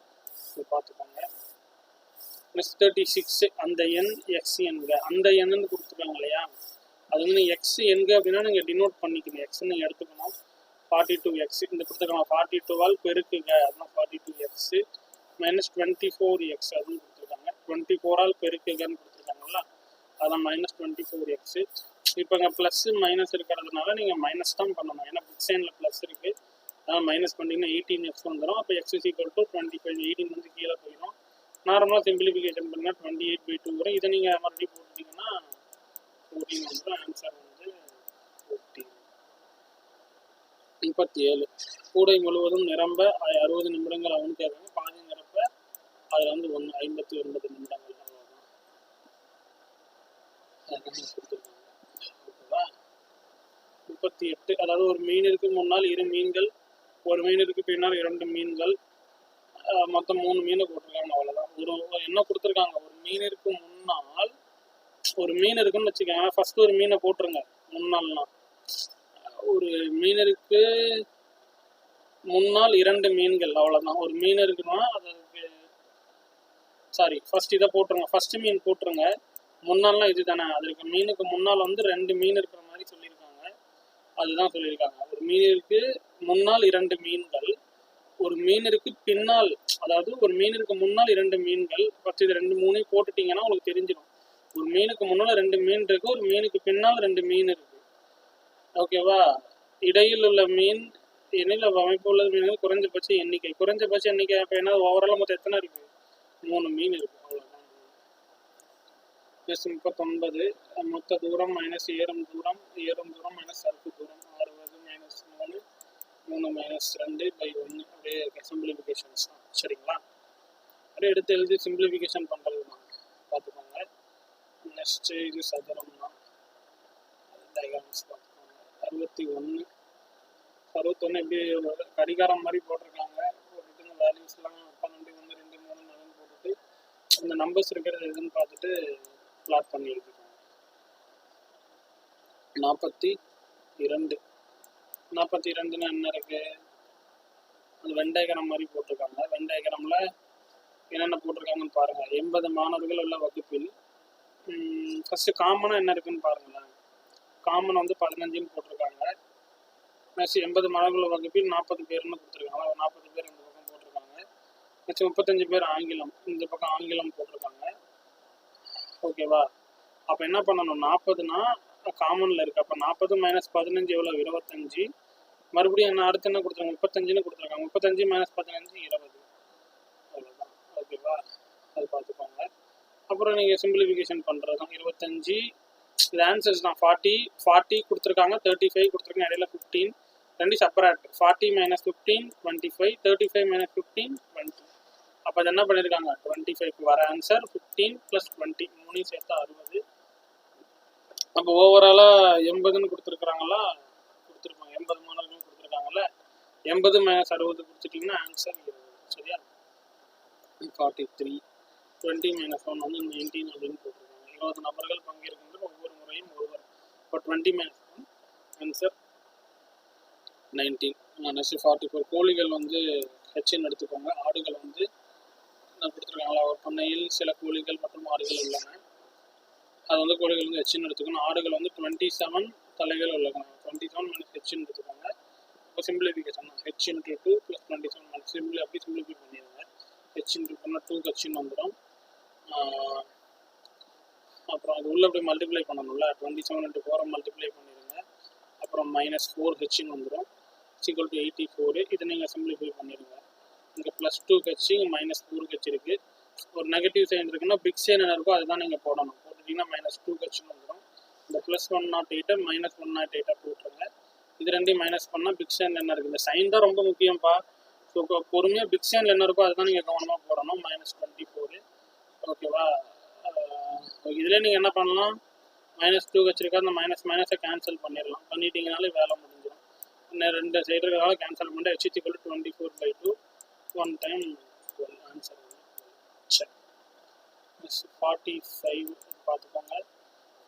இது பார்த்துக்கோங்க. நெக்ஸ்ட் 36 அந்த எண் எக்ஸ் என்க. அந்த எண்ணுன்னு கொடுத்துருக்காங்க இல்லையா, அது வந்து நீங்கள் எக்ஸ் என்க அப்படின்னா நீங்கள் டினோட் பண்ணிக்கணும். எக்ஸ் நீங்கள் எடுத்துக்கணும். 42x இந்த கொடுத்துருக்காங்க. 42ஆல் பெருக்குங்க, அதுதான் 42x மைனஸ் 24x அதுன்னு கொடுத்துருக்காங்க. 24ஆல் பெருக்குங்கன்னு கொடுத்துருக்காங்கல்ல, அதான் மைனஸ் 24x. இப்போ இங்கே ப்ளஸ் மைனஸ் இருக்கிறதுனால நீங்கள் மைனஸ் தான் பண்ணணும். ஏன்னா பிக் சைனில் ப்ளஸ் இருக்குது, அதான் மைனஸ் பண்ணிங்கன்னா 18x வந்துடும். அப்போ x = 25. 18 வந்து கீழே போயிடும். நார்மலாக சிம்பிளிஃபிகேஷன் பண்ணால் 28/2 வரும். இதை நீங்கள் மறுபடியும் போட்டிங்கன்னா 14 வந்துடும். ஆன்சர் வந்து 14. 37 கூடை முழுவதும் நிரம்ப 60 நிமிடங்கள் அவனு கேட்குறாங்க. பாதி நிரப்ப அதில் வந்து 59 நிமிடங்கள் கொடுத்துருக்காங்க. ஓகேவா? 38 அதாவது ஒரு மீனிற்கு முன்னால் 2 மீன்கள், ஒரு மீனிற்கு பின்னால் 2 மீன்கள், மொத்தம் 3 மீனை போட்டிருக்காங்க. அவ்வளோதான். ஒரு என்ன கொடுத்துருக்காங்க, ஒரு மீனிற்கு முன்னால் ஒரு மீன் இருக்குன்னு வச்சுக்கோங்க. ஃபர்ஸ்ட் ஒரு மீனை போட்டுருங்க. முன்னால்னா ஒரு மீனருக்கு முன்னால் 2 மீன்கள், அவ்வளோதான். ஒரு மீன் இருக்குன்னா அதுக்கு ஃபர்ஸ்ட் இதை போட்டுருங்க. ஃபர்ஸ்ட் மீன் போட்டுருங்க. முன்னால்னா இது தானே, அதுக்கு மீனுக்கு முன்னால் வந்து 2 மீன் இருக்கிற மாதிரி சொல்லியிருக்காங்க. அதுதான் சொல்லியிருக்காங்க. ஒரு மீனிற்கு முன்னால் 2 மீன்கள், ஒரு மீனிற்கு பின்னால், அதாவது ஒரு மீனிற்கு முன்னால் 2 மீன்கள். ஃபர்ஸ்ட் இது 2 3 போட்டுட்டீங்கன்னா உங்களுக்கு தெரிஞ்சிடும். ஒரு மீனுக்கு முன்னால் 2 மீன் இருக்கு, ஒரு மீனுக்கு பின்னால் 2 மீன் இருக்கு. ஓகேவா? இடையில் உள்ள மீன் எண்ணில் அமைப்பு உள்ள மீன்கள் குறைஞ்சபட்ச எண்ணிக்கை. குறைஞ்சபட்ச எண்ணிக்கை அப்போ என்ன, ஓவரால் மொத்தம் எத்தனை இருக்கு, 3 மீன் இருக்கு. அவ்வளோதான். ப்ளஸ் 39 மொத்த தூரம் மைனஸ் ஏறும் தூரம் மைனஸ் சறுக்கு தூரம் 60 - 3 3 - 2/1. அப்படியே சிம்பிளிஃபிகேஷன்ஸ் தான். சரிங்களா? அப்படியே எடுத்து எழுதி சிம்பிளிஃபிகேஷன் பண்ணுறது தான் பார்த்துக்கோங்க. நெக்ஸ்ட்டு இது சதுரம் தான். டயக்ராம்ஸ் பார்த்துக்கோங்க. 61 எப்படி கடிகாரம் மாதிரி போட்டிருக்காங்க. போட்டுட்டு இந்த வேல்யூஸ்லாம் 12 1 2 3 4 போட்டுட்டு இந்த நம்பர்ஸ் இருக்கிறது எதுன்னு பார்த்துட்டு பிளாட் பண்ணி எழுதிக்கோங்க. 42. 42ன்னா என்ன இருக்குது? அது வென் டயக்ராம் மாதிரி போட்டிருக்காங்க. வென் டயக்ராமில் என்னென்ன போட்டிருக்காங்கன்னு பாருங்கள். 80 மாணவர்கள் உள்ள வகுப்பில் ஃபஸ்ட்டு காமனாக என்ன இருக்குதுன்னு பாருங்களேன். காமன் வந்து 15ன்னு போட்டிருக்காங்க. நெக்ஸ்ட் 80 மாணவர்கள் வகுப்பில் 40 பேர்னு கொடுத்துருக்காங்க. 40 பேர் இந்த பக்கம் போட்டிருக்காங்க. நெக்ஸ்ட் 35 பேர் ஆங்கிலம், இந்த பக்கம் ஆங்கிலம் போட்டிருக்காங்க. ஓகேவா? அப்போ என்ன பண்ணணும், 40னா காமனில் இருக்குது. அப்போ 40 - 15 எவ்வளோ? 25. மறுபடியும் என்ன அடுத்து என்ன கொடுத்துருக்காங்க? 35ன்னு கொடுத்துருக்காங்க. 35 - 15 20. அவ்வளோதான். ஓகேவா? அது பார்த்துக்கோங்க. அப்புறம் நீங்கள் சிம்பிளிஃபிகேஷன் பண்ணுறது தான். 25 இது ஆன்சர்ஸ் தான். 40 கொடுத்துருக்காங்க, 35 கொடுத்துருக்காங்க, இடையில 15. ரெண்டு செப்பரேட். 40 - 15 25, 35 - 15 20. அப்போ அது என்ன பண்ணியிருக்காங்க? 25 வர ஆன்சர் 15 + 20 3 சேர்த்தா 60. அப்போ ஓவராலாக 80ன்னு கொடுத்துருக்குறாங்களா? கொடுத்துருப்பாங்க. 80 மாணவர்கள் கொடுத்துருக்காங்கல்ல. 80 - 60 கொடுத்துட்டிங்கன்னா ஆன்சர் 20. சரியா? 43. 20 - 1 வந்து 19 அப்படின்னு போட்டிருக்காங்க. 20 நபர்கள் பங்கேற்கின்ற ஒவ்வொரு முறையும் ஒருவர். இப்போ 20 - 1 ஆன்சர் 19. நெக்ஸ்ட் 44. கோழிகள் வந்து ஹெச்ன்னு எடுத்துக்கோங்க. ஆடுகள் வந்து கொடுத்துருக்காங்களா? ஒரு பண்ணையில் சில கோழிகள் மற்றும் ஆடுகள் உள்ளன. அது வந்து கோழிகள் வந்து ஹெச்ன்னு எடுத்துக்கணும். ஆடுகள் வந்து 27 தலைகள் உள்ளன. 27 - ஹெச்ன்னு எடுத்துக்கோங்க. இப்போ சிம்பிளிஃபிகேஷன் h × 2 + 27 சிம்பிளி அப்படி சிம்பிளிஃபை பண்ணிடுங்க. h × 2 ஹெச்ன்னு வந்துடும். அப்புறம் அது உள்ள அப்படி மல்டிப்ளை பண்ணணும்ல. 27 × 4 மல்டிப்ளை பண்ணிடுங்க. அப்புறம் -4 ஹெச்ன்னு வந்துடும். = 84. இதை நீங்கள் சிம்பிளிஃபை பண்ணிடுங்க. இங்கே +2h இங்கே -4h இருக்குது. ஒரு நெகட்டிவ் சைன் இருக்குன்னா பிக் சைன் என்ன இருக்கோ அதுதான் நீங்கள் போடணும். போட்டுட்டிங்கன்னா -2hன்னு வந்துடும். இந்த +108 -108 போட்டுருங்க. இது ரெண்டையும் மைனஸ் பண்ணால் பிக் சைன் என்ன இருக்குது? இந்த சைன் தான் ரொம்ப முக்கியம்ப்பா. ஸோ பொறுமையாக பிக் சைனில் என்ன இருக்கோ அதுதான் நீங்கள் கவனமாக போடணும். -24. ஓகேவா? இதில் நீங்கள் என்ன பண்ணலாம்? -2h இருக்கா, அந்த மைனஸை கேன்சல் பண்ணிடலாம். பண்ணிட்டீங்கனாலே வேலை முடிஞ்சிடும். இன்னும் 2 சைடு இருக்கிறதால கேன்சல் பண்ணிட்டு h = 24/2 1 டைம் 12 ஆன்சர். சரி. 45 பார்த்துக்கோங்க.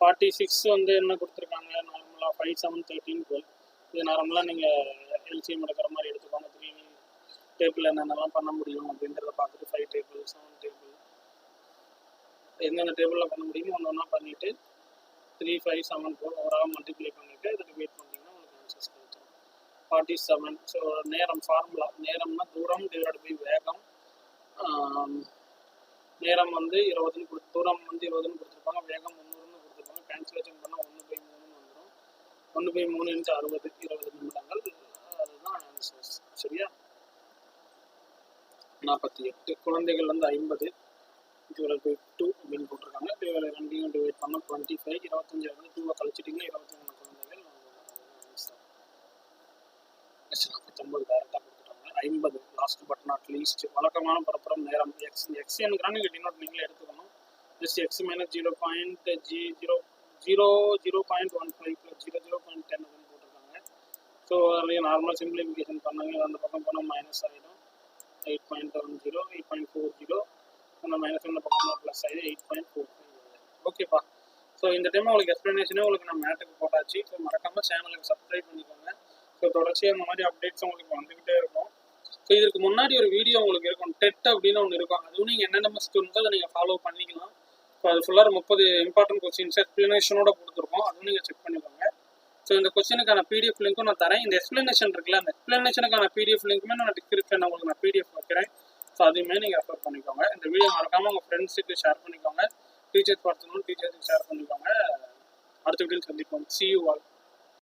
46 வந்து என்ன கொடுத்துருக்காங்க? நார்மலாக 5 7 13 12. இது நார்மலாக நீங்கள் எல்சிஎம் எடுக்கிற மாதிரி எடுத்துக்கோங்க. 3 டேபிள் என்னென்னலாம் பண்ண முடியும் அப்படின்றத பார்த்துட்டு 5 டேபிள் 7 டேபிள் எந்தெந்த டேபிளில் பண்ண முடியுமோ ஒன்று ஒன்றா பண்ணிவிட்டு 3 5 7 4 ஓவராக மல்டிப்ளை பண்ணிவிட்டு அதை டிவைட் பண்ணிங்கன்னா உங்களுக்கு ஆன்சர்ஸ் கிடைக்கும். 47. ஸோ நேரம் ஃபார்முலா. நேரம்னா தூரம் / வேகம். நேரம் வந்து 20ன்னு தூரம் வந்து 20ன்னு கொடுத்துருப்பாங்க. வேகம் 300ன்னு கொடுத்துருப்பாங்க. கேன்சலேஷன் பண்ணால் 1/3ன்னு வந்துடும். 1/3 × 60 20 நிமிடங்கள். அதுதான் ஆன்சர்ஸ். சரியா? 48. குழந்தைகள் வந்து 50 / 2 அப்படின்னு போட்டிருக்காங்க. ரெண்டையும் டிவைட் பண்ணால் 25. 25 வந்து 2 கழிச்சிட்டிங்கன்னா 23 குழந்தைகள். 49 டேரெக்டாக கொடுத்துட்டாங்க. 50 லாஸ்ட் பட் நாட் லீஸ்ட். வழக்கமான பரப்புறம் நேரம் எக்ஸ் என்கிறான்னு நீங்கள் டினோட் நீங்களே எடுத்துக்கணும். ஜஸ்ட் x - 0.000.15 + 0.10 அப்படின்னு போட்டிருக்காங்க. ஸோ அதுலேயும் நார்மல் சிம்பிளிஃபிகேஷன் பண்ணாங்க. அந்த பக்கம் போனால் மைனஸ் ஆகிடும். 8.10 8.40. அந்த மைனஸ் இந்த பக்கம் ப்ளஸ் ஆகிடும். 8.45. ஓகேப்பா. ஸோ இந்த டைம் உங்களுக்கு எக்ஸ்ப்ளனேஷனே உங்களுக்கு நான் மேட்டுக்கு போட்டாச்சு. ஸோ மறக்காமல் சேனலுக்கு சப்ஸ்கிரைப் பண்ணிக்கோங்க. ஸோ தொடர்ச்சியாக இந்த மாதிரி அப்டேட்ஸ் உங்களுக்கு வந்துக்கிட்டே இருக்கும். ஸோ இதுக்கு முன்னாடி ஒரு வீடியோ உங்களுக்கு இருக்கும். டெட் அப்படின்னு ஒன்று இருக்கும். அதுவும் நீங்கள் என்னென்ன ஸ்டூடெண்ட்ஸோ அதை நீங்கள் ஃபாலோ பண்ணிக்கலாம். ஸோ அது ஃபுல்லாக 30 இம்பார்ட்டன்ட் கொஸ்டின்ஸ் எக்ஸ்ப்ளனேஷனோட கொடுத்துருக்கோம். அதுவும் நீங்கள் செக் பண்ணிக்கோங்க. ஸோ இந்த கொஸ்டினுக்கான பிடிஎஃப் லிங்க்கும் நான் தரேன். இந்த எக்ஸ்ப்ளனேஷன் இருக்குல்ல, அந்த எக்ஸ்ப்ளனேஷனுக்கான பிடிஎஃப் லிங்க்குமே நான் டிஸ்கிரிப்ஷனில் உங்களுக்கு நான் பிடிஎஃப் வைக்கிறேன். ஸோ அதுவுமே நீங்கள் ரெஃபர் பண்ணிக்கோங்க. இந்த வீடியோ மறக்காமல் உங்கள் ஃப்ரெண்ட்ஸுக்கு ஷேர் பண்ணிக்கோங்க. டீச்சர்ஸ் பார்த்துக்கணும், டீச்சர்ஸுக்கு ஷேர் பண்ணிக்கோங்க. அடுத்த வீடியோவில் சந்திப்போம். See you all.